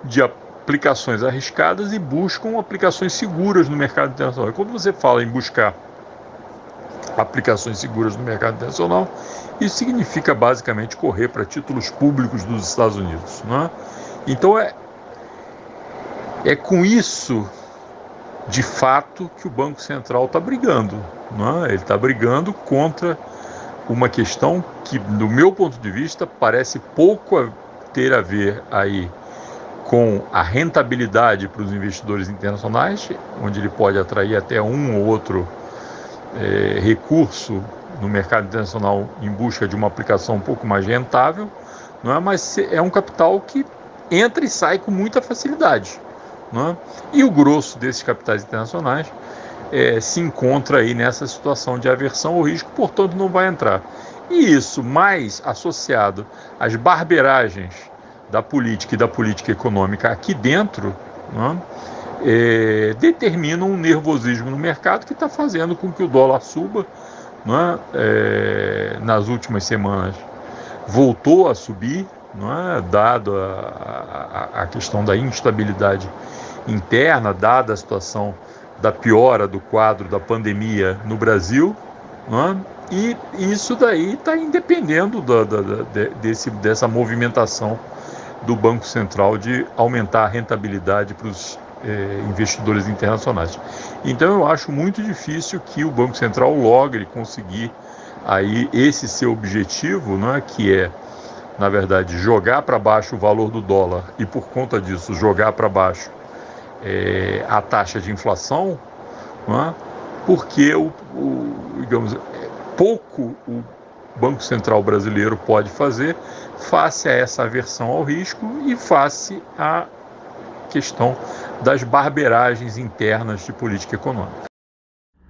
[SPEAKER 7] de aplicações arriscadas e buscam aplicações seguras no mercado internacional. E quando você fala em buscar aplicações seguras no mercado internacional, isso significa basicamente correr para títulos públicos dos Estados Unidos, Então é com isso, de fato, que o Banco Central está brigando, Ele está brigando contra uma questão que, do meu ponto de vista, parece pouco ter a ver aí com a rentabilidade para os investidores internacionais, onde ele pode atrair até um ou outro recurso no mercado internacional em busca de uma aplicação um pouco mais rentável, mas é um capital que entra e sai com muita facilidade, E o grosso desses capitais internacionais se encontra aí nessa situação de aversão ao risco, portanto não vai entrar. E isso, mais associado às barberagens da política e da política econômica aqui dentro, determina um nervosismo no mercado que está fazendo com que o dólar suba, nas últimas semanas voltou a subir, dado a questão da instabilidade interna, dada a situação da piora do quadro da pandemia no Brasil, né? E isso daí está independendo dessa movimentação do Banco Central de aumentar a rentabilidade para os investidores internacionais. Então eu acho muito difícil que o Banco Central logre conseguir aí esse seu objetivo, né, que é, na verdade, jogar para baixo o valor do dólar e, por conta disso, jogar para baixo a taxa de inflação, né, porque digamos, pouco o Banco Central brasileiro pode fazer face a essa aversão ao risco e face à questão das barberagens internas de política econômica.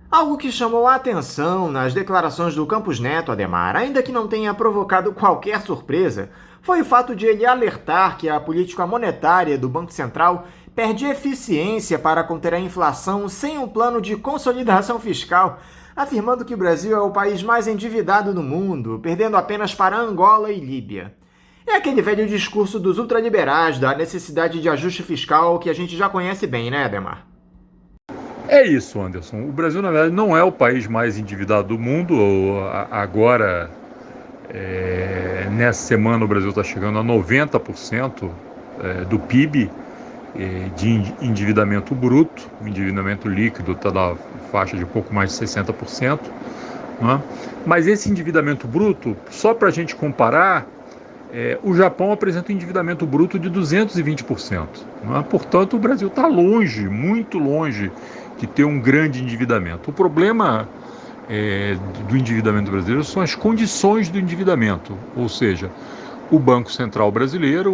[SPEAKER 3] Algo que chamou a atenção nas declarações do Campos Neto, Adhemar, ainda que não tenha provocado qualquer surpresa, foi o fato de ele alertar que a política monetária do Banco Central perde eficiência para conter a inflação sem um plano de consolidação fiscal, afirmando que o Brasil é o país mais endividado do mundo, perdendo apenas para Angola e Líbia. É aquele velho discurso dos ultraliberais da necessidade de ajuste fiscal que a gente já conhece bem, né, Adhemar?
[SPEAKER 7] É isso, Anderson. O Brasil, na verdade, não é o país mais endividado do mundo. Agora, nessa semana, o Brasil está chegando a 90% do PIB de endividamento bruto. O endividamento líquido está na faixa de pouco mais de 60%. Né? Mas esse endividamento bruto, só para a gente comparar, o Japão apresenta um endividamento bruto de 220%. Né? Portanto, o Brasil está longe, muito longe, de ter um grande endividamento. O problema do endividamento brasileiro são as condições do endividamento, ou seja, o Banco Central brasileiro,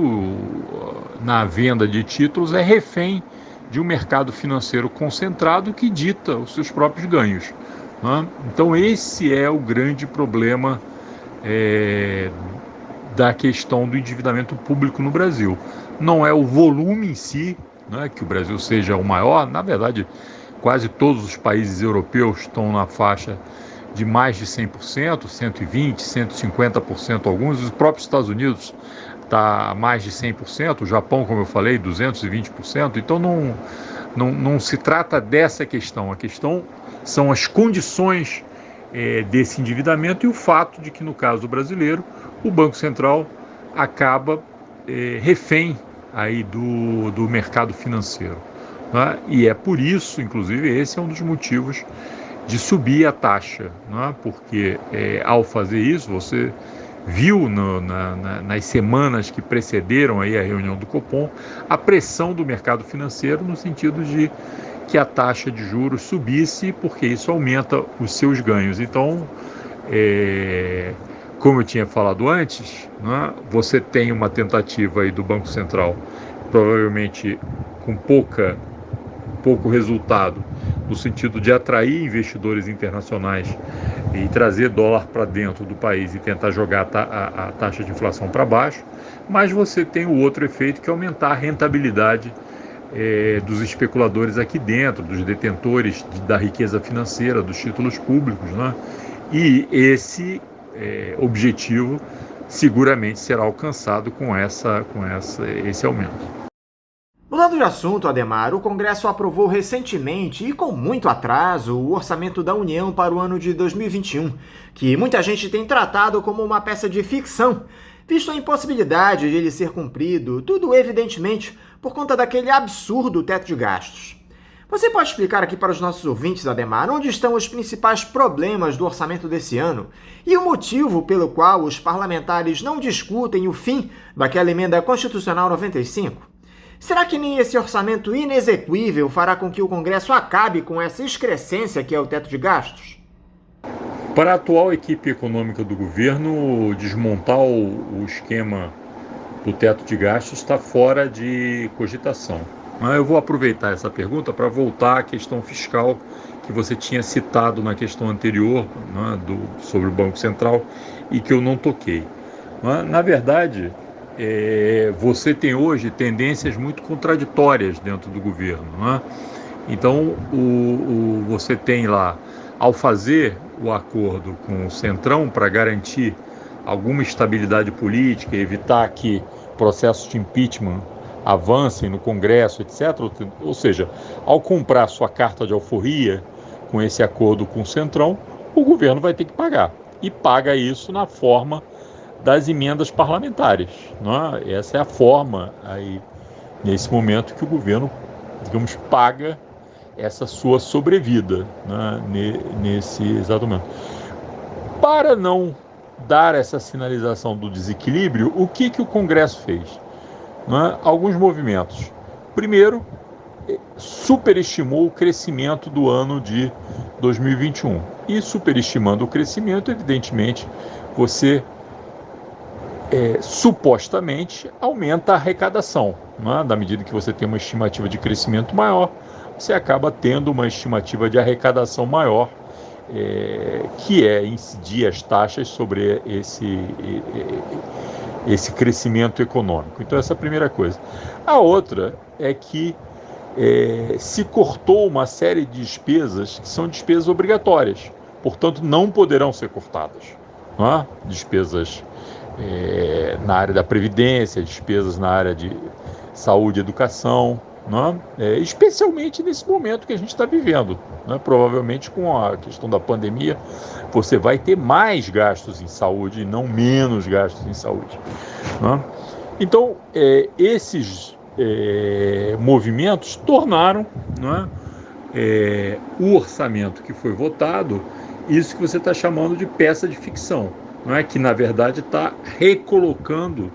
[SPEAKER 7] na venda de títulos, é refém de um mercado financeiro concentrado que dita os seus próprios ganhos. Né? Então esse é o grande problema da questão do endividamento público no Brasil. Não é o volume em si, né, que o Brasil seja o maior. Na verdade, quase todos os países europeus estão na faixa de mais de 100%, 120%, 150% alguns. Os próprios Estados Unidos está a mais de 100%, o Japão, como eu falei, 220%. Então não se trata dessa questão. A questão são as condições desse endividamento e o fato de que, no caso brasileiro, o Banco Central acaba refém aí do mercado financeiro. Né? E é por isso, inclusive, esse é um dos motivos de subir a taxa, né? Porque ao fazer isso, você viu nas semanas que precederam aí a reunião do Copom a pressão do mercado financeiro no sentido de que a taxa de juros subisse, porque isso aumenta os seus ganhos. Então, como eu tinha falado antes, né, você tem uma tentativa aí do Banco Central, provavelmente com pouco resultado, no sentido de atrair investidores internacionais e trazer dólar para dentro do país e tentar jogar a taxa de inflação para baixo, mas você tem o outro efeito, que é aumentar a rentabilidade dos especuladores aqui dentro, dos detentores da riqueza financeira, dos títulos públicos, né? E esse objetivo seguramente será alcançado com esse aumento.
[SPEAKER 3] Mudando de assunto, Adhemar, o Congresso aprovou recentemente e com muito atraso o Orçamento da União para o ano de 2021, que muita gente tem tratado como uma peça de ficção, visto a impossibilidade de ele ser cumprido, tudo evidentemente por conta daquele absurdo teto de gastos. Você pode explicar aqui para os nossos ouvintes, Adhemar, onde estão os principais problemas do orçamento desse ano e o motivo pelo qual os parlamentares não discutem o fim daquela emenda constitucional 95? Será que nem esse orçamento inexequível fará com que o Congresso acabe com essa excrescência que é o teto de gastos?
[SPEAKER 7] Para a atual equipe econômica do governo, desmontar o esquema do teto de gastos está fora de cogitação. Eu vou aproveitar essa pergunta para voltar à questão fiscal que você tinha citado na questão anterior, né, sobre o Banco Central, e que eu não toquei. Na verdade, você tem hoje tendências muito contraditórias dentro do governo. Né? Então, você tem lá, ao fazer o acordo com o Centrão para garantir alguma estabilidade política, evitar que processos de impeachment avancem no Congresso, etc. Ou seja, ao comprar sua carta de alforria com esse acordo com o Centrão, o governo vai ter que pagar. E paga isso na forma das emendas parlamentares. Não é? Essa é a forma, aí, nesse momento, que o governo, digamos, paga essa sua sobrevida, né, nesse exato momento. Para não dar essa sinalização do desequilíbrio, o que o Congresso fez? Né? Alguns movimentos. Primeiro, superestimou o crescimento do ano de 2021. E superestimando o crescimento, evidentemente, você supostamente aumenta a arrecadação. Né? Da medida que você tem uma estimativa de crescimento maior, você acaba tendo uma estimativa de arrecadação maior, que é incidir as taxas sobre esse crescimento econômico. Então, essa é a primeira coisa. A outra é que se cortou uma série de despesas que são despesas obrigatórias, portanto, não poderão ser cortadas. Não é? Despesas na área da Previdência, despesas na área de saúde e educação, não é? Especialmente nesse momento que a gente está vivendo. Né? Provavelmente com a questão da pandemia, você vai ter mais gastos em saúde e não menos gastos em saúde. Não é? Então, esses movimentos tornaram, não é, o orçamento que foi votado, isso que você está chamando de peça de ficção, não é? Que na verdade está recolocando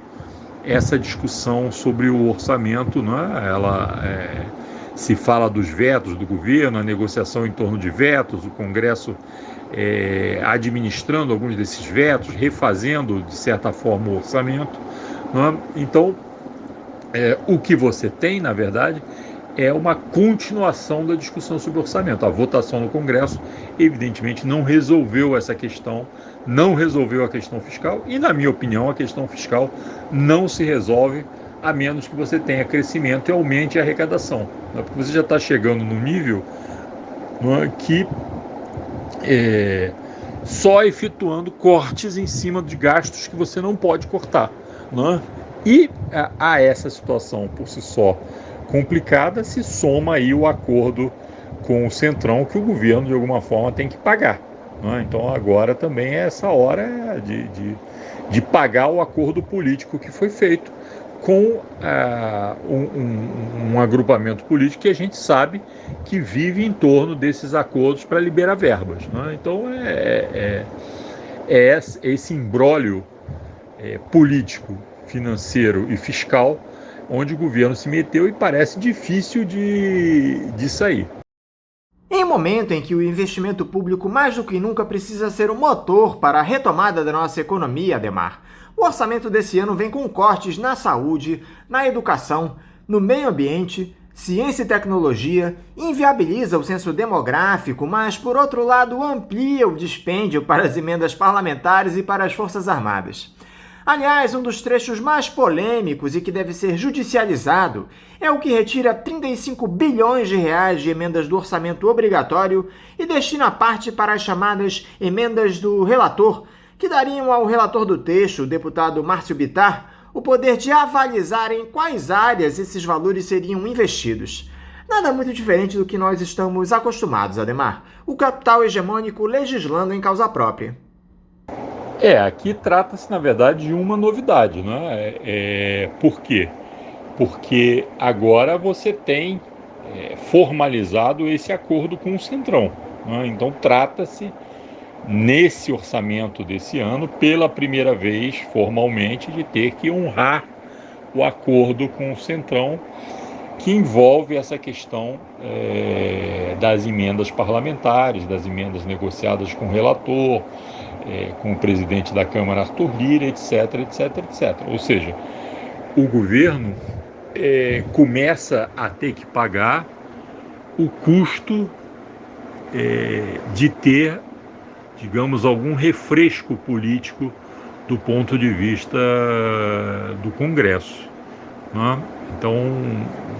[SPEAKER 7] essa discussão sobre o orçamento, não é? Ela se fala dos vetos do governo, a negociação em torno de vetos, o Congresso administrando alguns desses vetos, refazendo de certa forma o orçamento, não é? Então, o que você tem, na verdade, é uma continuação da discussão sobre orçamento. A votação no Congresso, evidentemente, não resolveu essa questão, não resolveu a questão fiscal e, na minha opinião, a questão fiscal não se resolve a menos que você tenha crescimento e aumente a arrecadação. Porque você já está chegando num nível que só efetuando cortes em cima de gastos que você não pode cortar. Não é? E a essa situação por si só complicada se soma aí o acordo com o Centrão que o governo de alguma forma tem que pagar. Não é? Então agora também é essa hora de pagar o acordo político que foi feito com um agrupamento político que a gente sabe que vive em torno desses acordos para liberar verbas. Não é? Então esse imbróglio político, financeiro e fiscal onde o governo se meteu e parece difícil de sair.
[SPEAKER 3] Em um momento em que o investimento público mais do que nunca precisa ser o motor para a retomada da nossa economia, Ademar, o orçamento desse ano vem com cortes na saúde, na educação, no meio ambiente, ciência e tecnologia, inviabiliza o censo demográfico, mas, por outro lado, amplia o dispêndio para as emendas parlamentares e para as Forças Armadas. Aliás, um dos trechos mais polêmicos e que deve ser judicializado é o que retira 35 bilhões de reais de emendas do orçamento obrigatório e destina parte para as chamadas emendas do relator, que dariam ao relator do texto, o deputado Márcio Bittar, o poder de avalizar em quais áreas esses valores seriam investidos. Nada muito diferente do que nós estamos acostumados, Ademar. O capital hegemônico legislando em causa própria.
[SPEAKER 7] Aqui trata-se, na verdade, de uma novidade, né? Por quê? Porque agora você tem formalizado esse acordo com o Centrão. Né? Então, trata-se, nesse orçamento desse ano, pela primeira vez, formalmente, de ter que honrar o acordo com o Centrão, que envolve essa questão das emendas parlamentares, das emendas negociadas com o relator, com o presidente da Câmara, Arthur Lira, etc, etc, etc. Ou seja, o governo começa a ter que pagar o custo de ter, digamos, algum refresco político do ponto de vista do Congresso. Né? Então,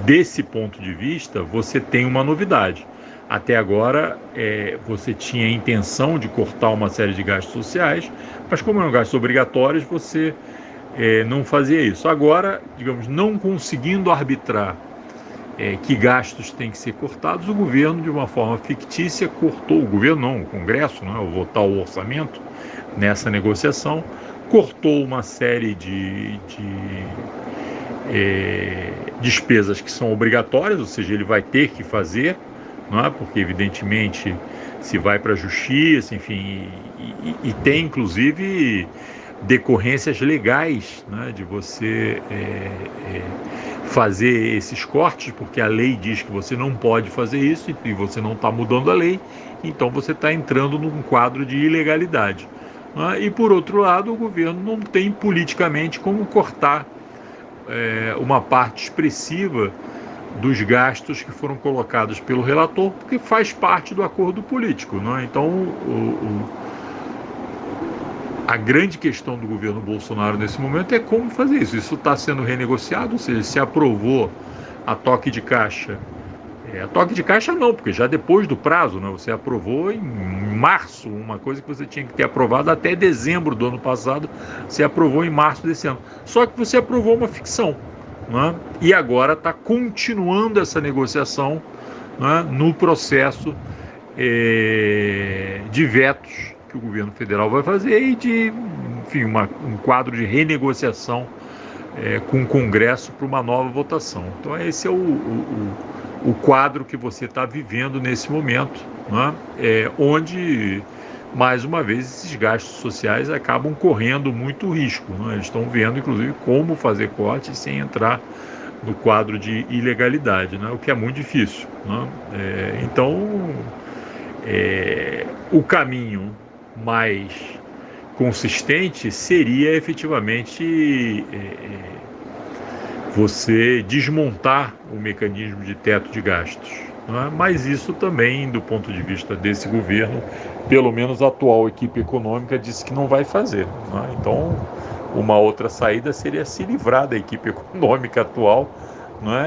[SPEAKER 7] desse ponto de vista, você tem uma novidade. Até agora, você tinha a intenção de cortar uma série de gastos sociais, mas como eram gastos obrigatórios, você não fazia isso. Agora, digamos, não conseguindo arbitrar que gastos têm que ser cortados, o governo, de uma forma fictícia, cortou, o governo não, o Congresso, ao votar o orçamento nessa negociação, cortou uma série de despesas que são obrigatórias, ou seja, ele vai ter que fazer, porque evidentemente se vai para a justiça, enfim, e tem inclusive decorrências legais, de você fazer esses cortes, porque a lei diz que você não pode fazer isso e você não está mudando a lei, então você está entrando num quadro de ilegalidade. E por outro lado, o governo não tem politicamente como cortar uma parte expressiva dos gastos que foram colocados pelo relator, porque faz parte do acordo político. Então, a grande questão do governo Bolsonaro nesse momento é como fazer isso. Isso está sendo renegociado, ou seja, se aprovou a toque de caixa. A toque de caixa não, porque já depois do prazo, você aprovou em março, uma coisa que você tinha que ter aprovado até dezembro do ano passado, você aprovou em março desse ano. Só que você aprovou uma ficção, e agora está continuando essa negociação, no processo de vetos que o governo federal vai fazer e de, enfim, um quadro de renegociação com o Congresso para uma nova votação. Então esse é o quadro que você está vivendo nesse momento, onde, mais uma vez, esses gastos sociais acabam correndo muito risco. Eles estão vendo, inclusive, como fazer cortes sem entrar no quadro de ilegalidade, o que é muito difícil. Então, o caminho mais consistente seria efetivamente você desmontar o mecanismo de teto de gastos. Mas isso também, do ponto de vista desse governo, pelo menos a atual equipe econômica disse que não vai fazer. Então, uma outra saída seria se livrar da equipe econômica atual,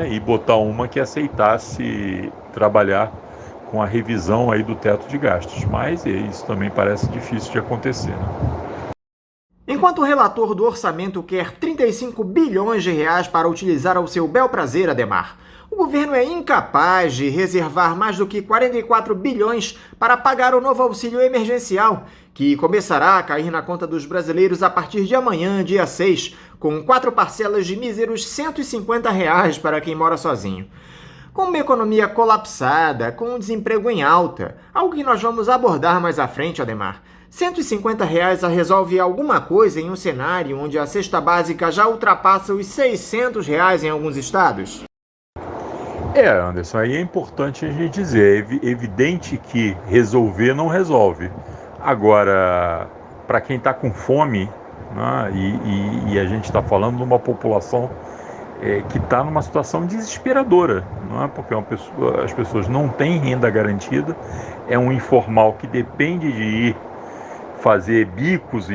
[SPEAKER 7] e botar uma que aceitasse trabalhar com a revisão aí do teto de gastos. Mas isso também parece difícil de acontecer.
[SPEAKER 3] Enquanto o relator do orçamento quer 35 bilhões de reais para utilizar ao seu bel prazer, Adhemar, o governo é incapaz de reservar mais do que 44 bilhões para pagar o novo auxílio emergencial, que começará a cair na conta dos brasileiros a partir de amanhã, dia 6, com 4 parcelas de míseros R$ 150 reais para quem mora sozinho. Com uma economia colapsada, com um desemprego em alta, algo que nós vamos abordar mais à frente, Adhemar, R$ 150 reais resolve alguma coisa em um cenário onde a cesta básica já ultrapassa os R$ 600 reais em alguns estados?
[SPEAKER 7] Anderson, aí é importante a gente dizer, é evidente que resolver não resolve. Agora, para quem está com fome, e a gente está falando de uma população que está numa situação desesperadora, porque as pessoas não têm renda garantida, é um informal que depende de ir fazer bicos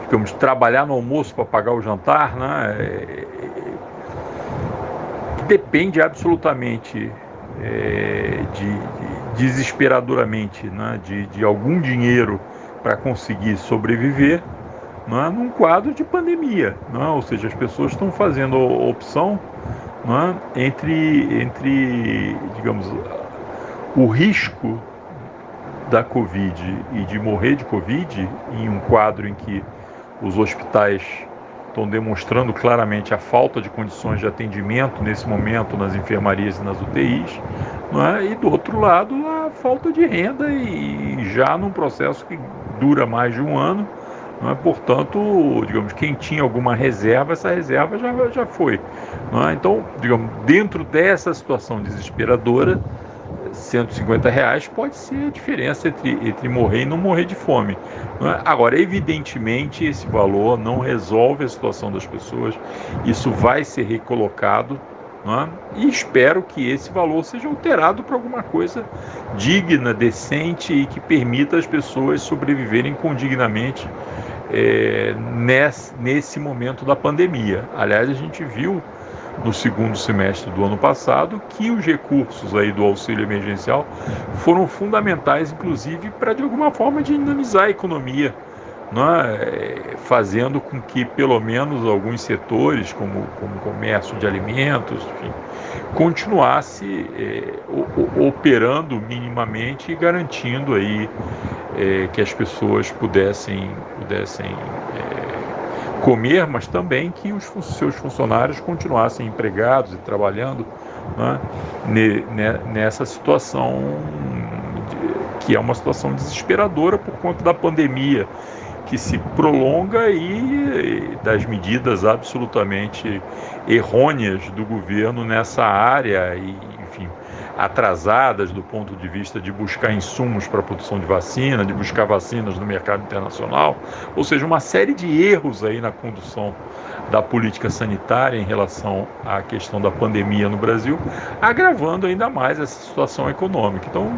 [SPEAKER 7] digamos, trabalhar no almoço para pagar o jantar, que depende absolutamente, desesperadoramente, de algum dinheiro para conseguir sobreviver, num quadro de pandemia, ou seja, as pessoas estão fazendo a opção, entre, digamos, o risco da Covid e de morrer de Covid, em um quadro em que os hospitais estão demonstrando claramente a falta de condições de atendimento nesse momento nas enfermarias e nas UTIs, e do outro lado a falta de renda e já num processo que dura mais de um ano, portanto, digamos, quem tinha alguma reserva, essa reserva já foi. Então, digamos, dentro dessa situação desesperadora, R$ 150 reais pode ser a diferença entre morrer e não morrer de fome. Agora, evidentemente, esse valor não resolve a situação das pessoas, isso vai ser recolocado, e espero que esse valor seja alterado para alguma coisa digna, decente e que permita às pessoas sobreviverem condignamente nesse momento da pandemia. Aliás, a gente viu no segundo semestre do ano passado que os recursos aí do auxílio emergencial foram fundamentais, inclusive, para de alguma forma dinamizar a economia fazendo com que pelo menos alguns setores, como o comércio de alimentos, enfim, continuasse operando minimamente e garantindo aí que as pessoas pudessem comer, mas também que os seus funcionários continuassem empregados e trabalhando, nessa situação que é uma situação desesperadora por conta da pandemia que se prolonga e das medidas absolutamente errôneas do governo nessa área e, enfim, atrasadas do ponto de vista de buscar insumos para a produção de vacina, de buscar vacinas no mercado internacional, ou seja, uma série de erros aí na condução da política sanitária em relação à questão da pandemia no Brasil, agravando ainda mais essa situação econômica. Então,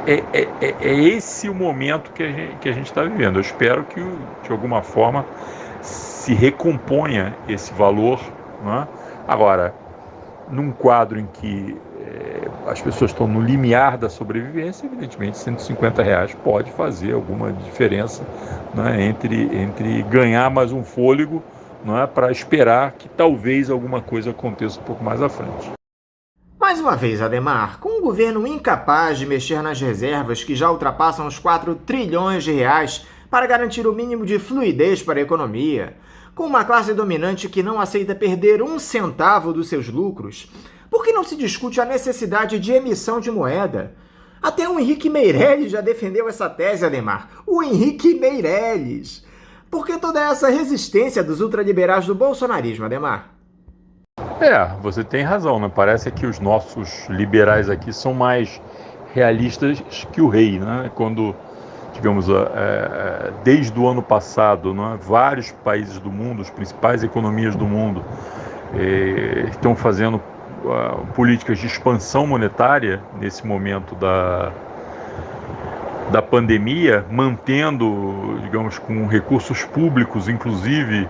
[SPEAKER 7] é esse o momento que a gente está vivendo. Eu espero que, de alguma forma, se recomponha esse valor, Agora, num quadro em que as pessoas estão no limiar da sobrevivência, evidentemente R$150 pode fazer alguma diferença, entre ganhar mais um fôlego, para esperar que talvez alguma coisa aconteça um pouco mais à frente.
[SPEAKER 3] Mais uma vez, Adhemar, com um governo incapaz de mexer nas reservas que já ultrapassam os 4 trilhões de reais para garantir o mínimo de fluidez para a economia, com uma classe dominante que não aceita perder um centavo dos seus lucros, por que não se discute a necessidade de emissão de moeda? Até o Henrique Meirelles já defendeu essa tese, Adhemar. O Henrique Meirelles! Por que toda essa resistência dos ultraliberais do bolsonarismo, Adhemar?
[SPEAKER 7] Você tem razão, né? Parece que os nossos liberais aqui são mais realistas que o rei, né? Quando, digamos, desde o ano passado, vários países do mundo, as principais economias do mundo, estão fazendo políticas de expansão monetária nesse momento da pandemia, mantendo, digamos, com recursos públicos, inclusive,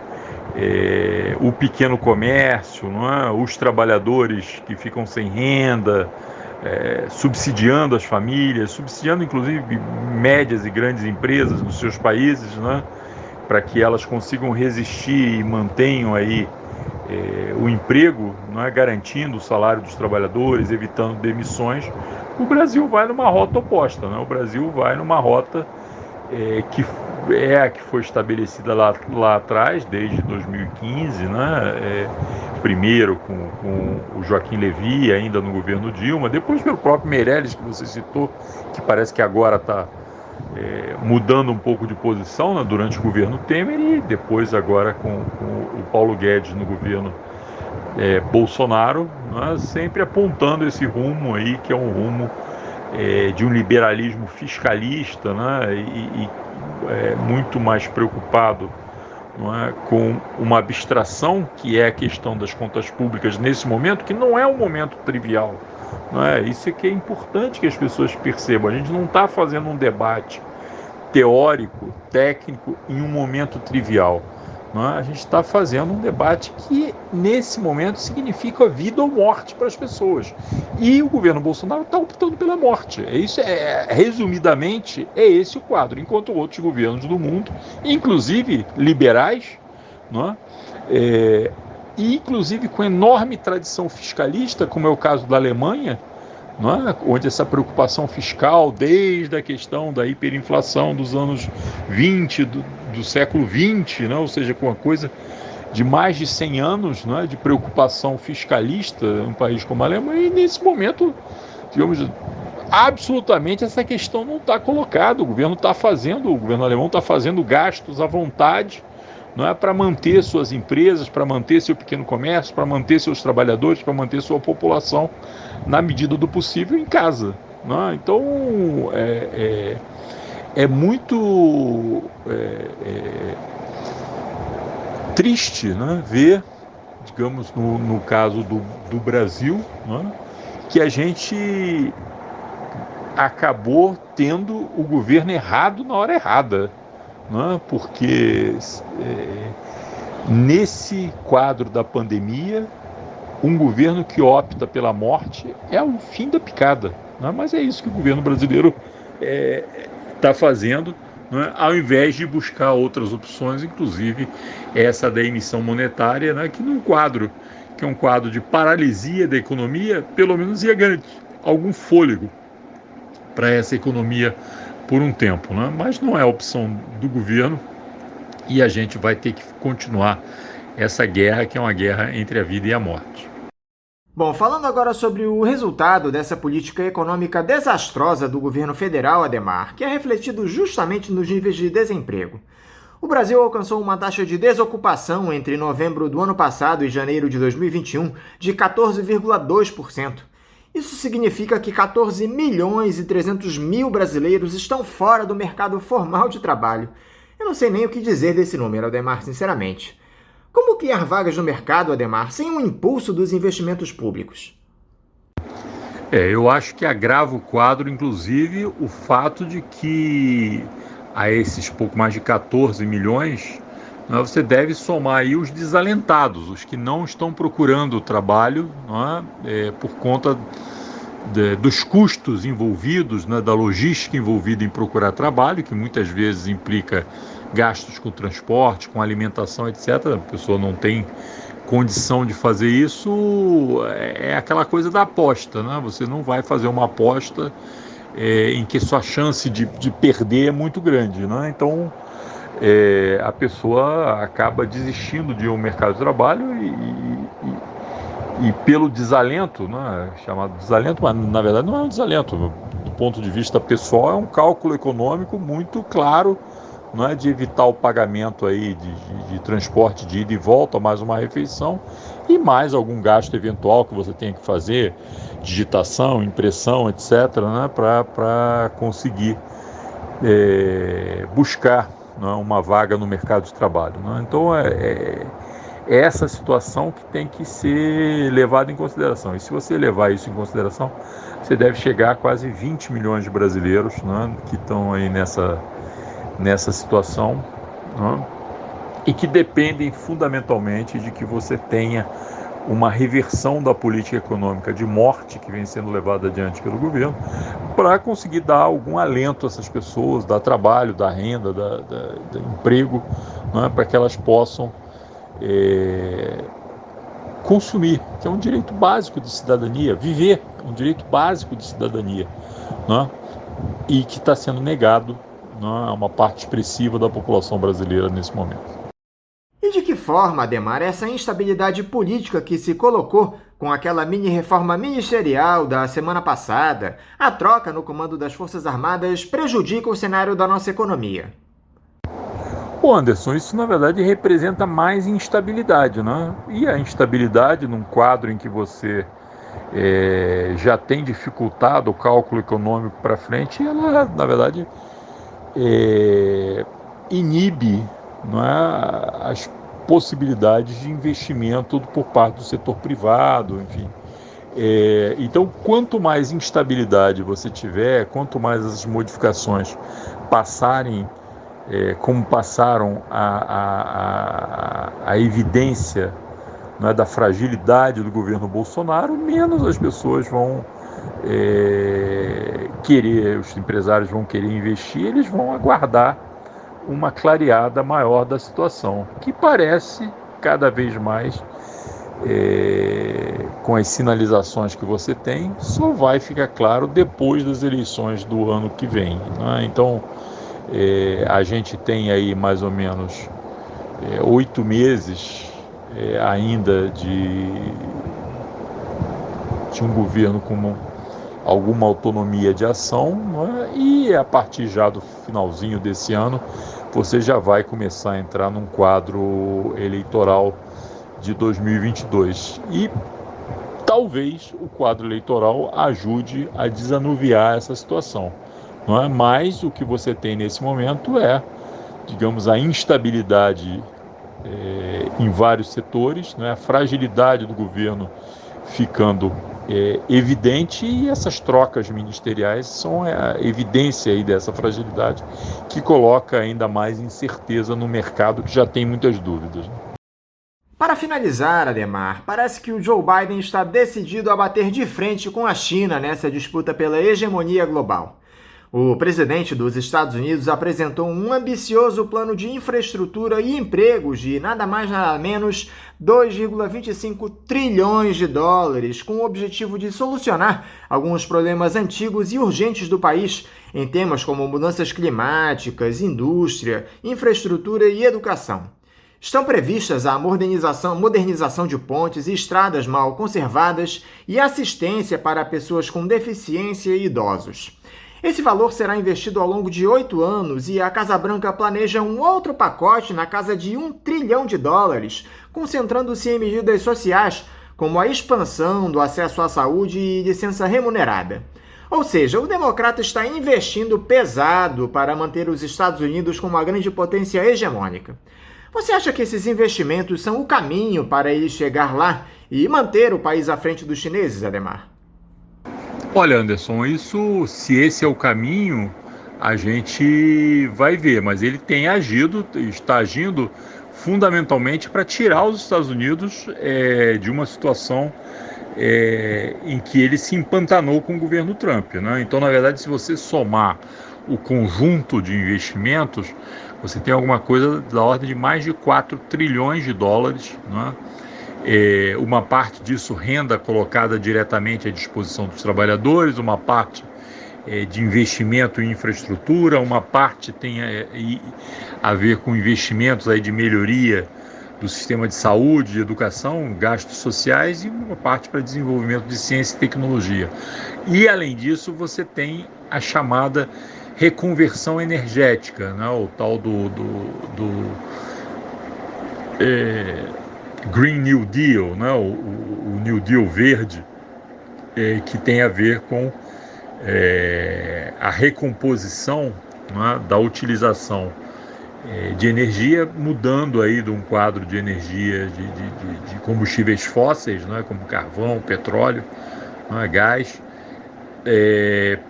[SPEAKER 7] o pequeno comércio, os trabalhadores que ficam sem renda, subsidiando as famílias, subsidiando inclusive médias e grandes empresas nos seus países, para que elas consigam resistir e mantenham aí o emprego, garantindo o salário dos trabalhadores, evitando demissões. O Brasil vai numa rota oposta, O Brasil vai numa rota que é a que foi estabelecida lá atrás, desde 2015, primeiro com o Joaquim Levy, ainda no governo Dilma, depois pelo próprio Meirelles, que você citou, que parece que agora está mudando um pouco de posição, durante o governo Temer, e depois agora com o Paulo Guedes no governo Bolsonaro, sempre apontando esse rumo aí, que é um rumo de um liberalismo fiscalista, e muito mais preocupado, com uma abstração que é a questão das contas públicas nesse momento, que não é um momento trivial. Isso é que é importante que as pessoas percebam. A gente não está fazendo um debate teórico, técnico, em um momento trivial. A gente está fazendo um debate que, nesse momento, significa vida ou morte para as pessoas. E o governo Bolsonaro está optando pela morte. Resumidamente, é esse o quadro. Enquanto outros governos do mundo, inclusive liberais, e inclusive com enorme tradição fiscalista, como é o caso da Alemanha, onde essa preocupação fiscal, desde a questão da hiperinflação dos anos 20, do século 20, ou seja, com uma coisa de mais de 100 anos, de preocupação fiscalista em um país como a Alemanha, e nesse momento, digamos, absolutamente essa questão não está colocada. O governo alemão está fazendo gastos à vontade, para manter suas empresas, para manter seu pequeno comércio, para manter seus trabalhadores, para manter sua população, na medida do possível, em casa. Então, é muito triste, ver, digamos, no caso do Brasil, que a gente acabou tendo o governo errado na hora errada. Porque nesse quadro da pandemia, um governo que opta pela morte é o fim da picada. Mas é isso que o governo brasileiro está fazendo, né, ao invés de buscar outras opções, inclusive essa da emissão monetária, né, que num quadro que é um quadro de paralisia da economia, pelo menos ia garantir algum fôlego para essa economia por um tempo, né? Mas não é a opção do governo e a gente vai ter que continuar essa guerra, que é uma guerra entre a vida e a morte.
[SPEAKER 3] Bom, falando agora sobre o resultado dessa política econômica desastrosa do governo federal, Adhemar, que é refletido justamente nos níveis de desemprego. O Brasil alcançou uma taxa de desocupação entre novembro do ano passado e janeiro de 2021 de 14,2%. Isso significa que 14 milhões e 300 mil brasileiros estão fora do mercado formal de trabalho. Eu não sei nem o que dizer desse número, Adhemar, sinceramente. Como criar vagas no mercado, Adhemar, sem um impulso dos investimentos públicos?
[SPEAKER 7] Eu acho que agrava o quadro, inclusive, o fato de que a esses pouco mais de 14 milhões, né, você deve somar aí os desalentados, os que não estão procurando trabalho, né, por conta dos custos envolvidos, né, da logística envolvida em procurar trabalho, que muitas vezes implica gastos com transporte, com alimentação, etc. A pessoa não tem condição de fazer isso, é aquela coisa da aposta, né? Você não vai fazer uma aposta em que sua chance de perder é muito grande, né? Então a pessoa acaba desistindo de um mercado de trabalho e pelo desalento, né, chamado desalento, mas na verdade não é um desalento, do ponto de vista pessoal é um cálculo econômico muito claro, não é, de evitar o pagamento aí de transporte de ida e volta, mais uma refeição e mais algum gasto eventual que você tenha que fazer, digitação, impressão, etc., né, para conseguir buscar, né, uma vaga no mercado de trabalho, né? Então é essa situação que tem que ser levada em consideração. E se você levar isso em consideração, você deve chegar a quase 20 milhões de brasileiros, né, que estão aí nessa situação, né, e que dependem fundamentalmente de que você tenha uma reversão da política econômica de morte que vem sendo levada adiante pelo governo, para conseguir dar algum alento a essas pessoas, dar trabalho, dar renda, dar emprego, né, para que elas possam consumir, que é um direito básico de cidadania, viver, um direito básico de cidadania, né, e que está sendo negado, né, a uma parte expressiva da população brasileira nesse momento.
[SPEAKER 3] E de que forma, Adhemar, essa instabilidade política que se colocou com aquela mini-reforma ministerial da semana passada, a troca no comando das Forças Armadas, prejudica o cenário da nossa economia?
[SPEAKER 7] Bom, Anderson, isso na verdade representa mais instabilidade, né? E a instabilidade num quadro em que você já tem dificultado o cálculo econômico para frente, ela na verdade inibe, não é, as possibilidades de investimento por parte do setor privado, enfim. Então, quanto mais instabilidade você tiver, quanto mais essas modificações passarem, como passaram a evidência, não é, da fragilidade do governo Bolsonaro, menos as pessoas vão querer, os empresários vão querer investir, eles vão aguardar uma clareada maior da situação, que parece cada vez mais, com as sinalizações que você tem, só vai ficar claro depois das eleições do ano que vem, né? Então, a gente tem aí mais ou menos 8 meses ainda de um governo com alguma autonomia de ação, né? E a partir já do finalzinho desse ano, você já vai começar a entrar num quadro eleitoral de 2022. E talvez o quadro eleitoral ajude a desanuviar essa situação, não é? Mas o que você tem nesse momento é, digamos, a instabilidade em vários setores, né? A fragilidade do governo ficando evidente, e essas trocas ministeriais são a evidência aí dessa fragilidade, que coloca ainda mais incerteza no mercado que já tem muitas dúvidas, né?
[SPEAKER 3] Para finalizar, Adhemar, parece que o Joe Biden está decidido a bater de frente com a China nessa disputa pela hegemonia global. O presidente dos Estados Unidos apresentou um ambicioso plano de infraestrutura e empregos de nada mais nada menos 2,25 trilhões de dólares, com o objetivo de solucionar alguns problemas antigos e urgentes do país em temas como mudanças climáticas, indústria, infraestrutura e educação. Estão previstas a modernização de pontes e estradas mal conservadas e assistência para pessoas com deficiência e idosos. Esse valor será investido ao longo de 8 anos e a Casa Branca planeja um outro pacote na casa de $1 trilhão, concentrando-se em medidas sociais, como a expansão do acesso à saúde e licença remunerada. Ou seja, o democrata está investindo pesado para manter os Estados Unidos como uma grande potência hegemônica. Você acha que esses investimentos são o caminho para ele chegar lá e manter o país à frente dos chineses, Ademar?
[SPEAKER 7] Olha, Anderson, se esse é o caminho, a gente vai ver, mas ele está agindo fundamentalmente para tirar os Estados Unidos de uma situação em que ele se empantanou com o governo Trump, né? Então, na verdade, se você somar o conjunto de investimentos, você tem alguma coisa da ordem de mais de 4 trilhões de dólares, né? Uma parte disso renda colocada diretamente à disposição dos trabalhadores, uma parte de investimento em infraestrutura, uma parte tem a ver com investimentos aí de melhoria do sistema de saúde, de educação, gastos sociais e uma parte para desenvolvimento de ciência e tecnologia. E, além disso, você tem a chamada reconversão energética, né? O tal do Green New Deal, né? O New Deal verde, que tem a ver com a recomposição, né, da utilização de energia, mudando aí de um quadro de energia de combustíveis fósseis, né, como carvão, petróleo, né, gás,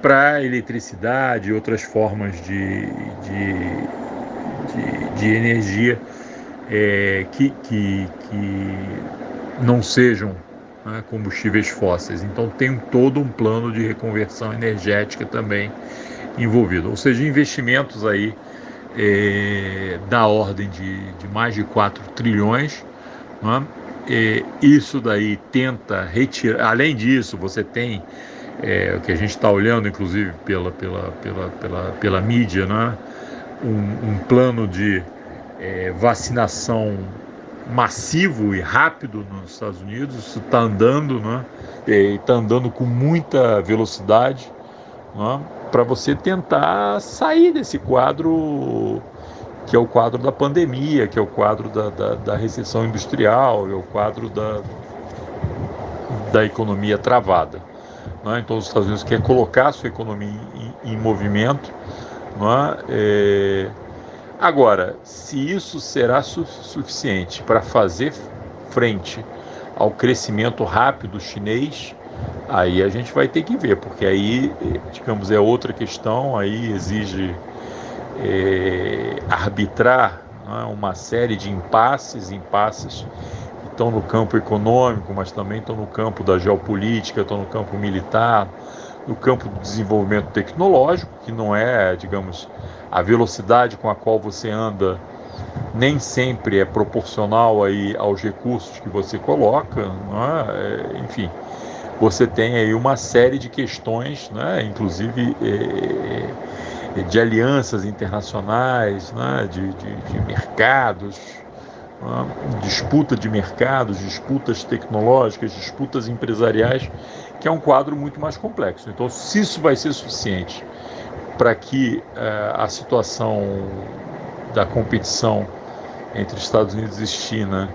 [SPEAKER 7] para eletricidade e outras formas de energia que não sejam, né, combustíveis fósseis. Então tem todo um plano de reconversão energética também envolvido, ou seja, investimentos aí da ordem de mais de 4 trilhões, né? Isso daí tenta retirar. Além disso, você tem o que a gente está olhando, inclusive pela mídia, né? Um plano de vacinação massivo e rápido nos Estados Unidos. Isso está andando, né? Está andando com muita velocidade, né? Para você tentar sair desse quadro, que é o quadro da pandemia, que é o quadro da recessão industrial, é o quadro da economia travada, né? Então os Estados Unidos querem colocar a sua economia em movimento, né? Agora, se isso será suficiente para fazer frente ao crescimento rápido chinês, aí a gente vai ter que ver, porque aí, digamos, é outra questão, aí exige arbitrar, né, uma série de impasses que estão no campo econômico, mas também estão no campo da geopolítica, estão no campo militar, no campo do desenvolvimento tecnológico, que não é, digamos, a velocidade com a qual você anda nem sempre é proporcional aí aos recursos que você coloca, né? Enfim, você tem aí uma série de questões, né? Inclusive de alianças internacionais, né? de mercados, né? Disputa de mercados, disputas tecnológicas, disputas empresariais, que é um quadro muito mais complexo. Então, se isso vai ser suficiente para que a situação da competição entre Estados Unidos e China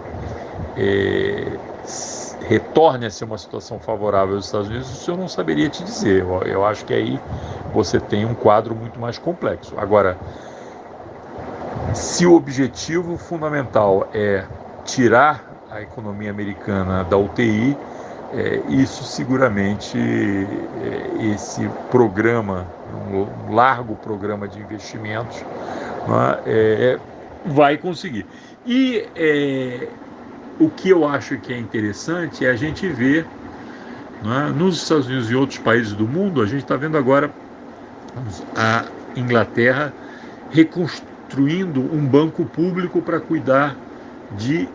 [SPEAKER 7] retorne a ser uma situação favorável aos Estados Unidos, isso eu não saberia te dizer. Eu acho que aí você tem um quadro muito mais complexo. Agora, se o objetivo fundamental é tirar a economia americana da UTI, isso seguramente, esse programa, um largo programa de investimentos, né, vai conseguir. E o que eu acho que é interessante é a gente ver, né, nos Estados Unidos e outros países do mundo, a gente está vendo agora a Inglaterra reconstruindo um banco público para cuidar de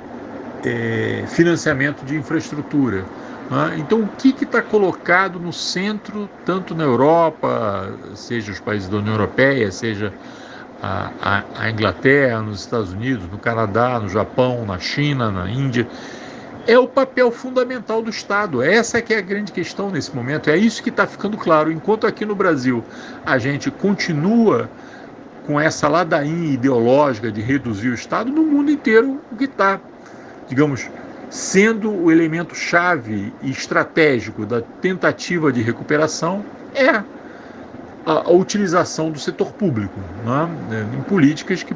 [SPEAKER 7] financiamento de infraestrutura. Então, o que está colocado no centro, tanto na Europa, seja os países da União Europeia, seja a Inglaterra, nos Estados Unidos, no Canadá, no Japão, na China, na Índia, é o papel fundamental do Estado. Essa que é a grande questão nesse momento. É isso que está ficando claro. Enquanto aqui no Brasil a gente continua com essa ladainha ideológica de reduzir o Estado, no mundo inteiro o que está, digamos, sendo o elemento chave e estratégico da tentativa de recuperação é a utilização do setor público, né, em políticas que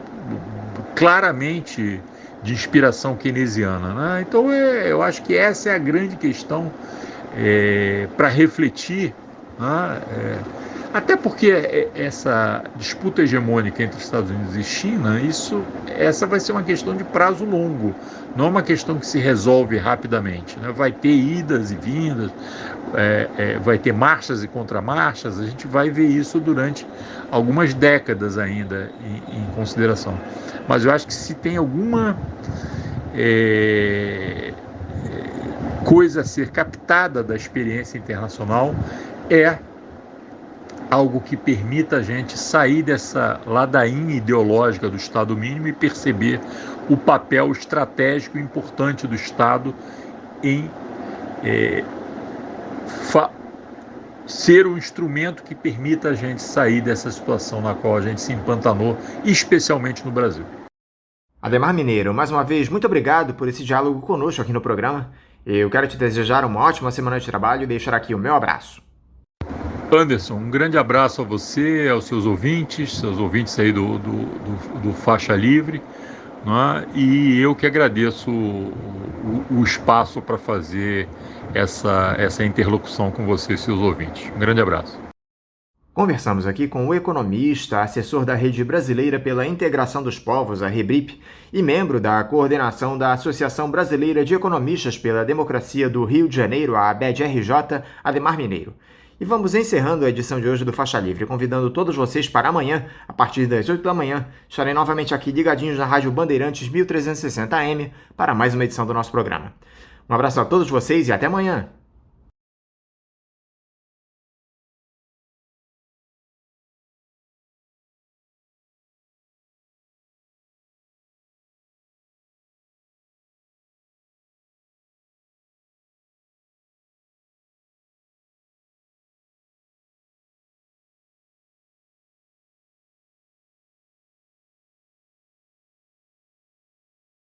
[SPEAKER 7] claramente de inspiração keynesiana, né? Então eu acho que essa é a grande questão para refletir, né? Até porque essa disputa hegemônica entre Estados Unidos e China, essa vai ser uma questão de prazo longo, não é uma questão que se resolve rapidamente, né? Vai ter idas e vindas, vai ter marchas e contramarchas, a gente vai ver isso durante algumas décadas ainda em consideração. Mas eu acho que se tem alguma coisa a ser captada da experiência internacional, é algo que permita a gente sair dessa ladainha ideológica do Estado mínimo e perceber o papel estratégico e importante do Estado em ser um instrumento que permita a gente sair dessa situação na qual a gente se empantanou, especialmente no Brasil.
[SPEAKER 3] Ademar Mineiro, mais uma vez, muito obrigado por esse diálogo conosco aqui no programa. Eu quero te desejar uma ótima semana de trabalho e deixar aqui o meu abraço.
[SPEAKER 7] Anderson, um grande abraço a você, aos seus ouvintes aí do Faixa Livre, né? E eu que agradeço o espaço para fazer essa interlocução com você e seus ouvintes. Um grande abraço.
[SPEAKER 3] Conversamos aqui com o economista, assessor da Rede Brasileira pela Integração dos Povos, a REBRIP, e membro da coordenação da Associação Brasileira de Economistas pela Democracia do Rio de Janeiro, a ABED-RJ, Ademar Mineiro. E vamos encerrando a edição de hoje do Faixa Livre, convidando todos vocês para amanhã, a partir das 8 da manhã, estarem novamente aqui ligadinhos na Rádio Bandeirantes 1360 AM para mais uma edição do nosso programa. Um abraço a todos vocês e até amanhã!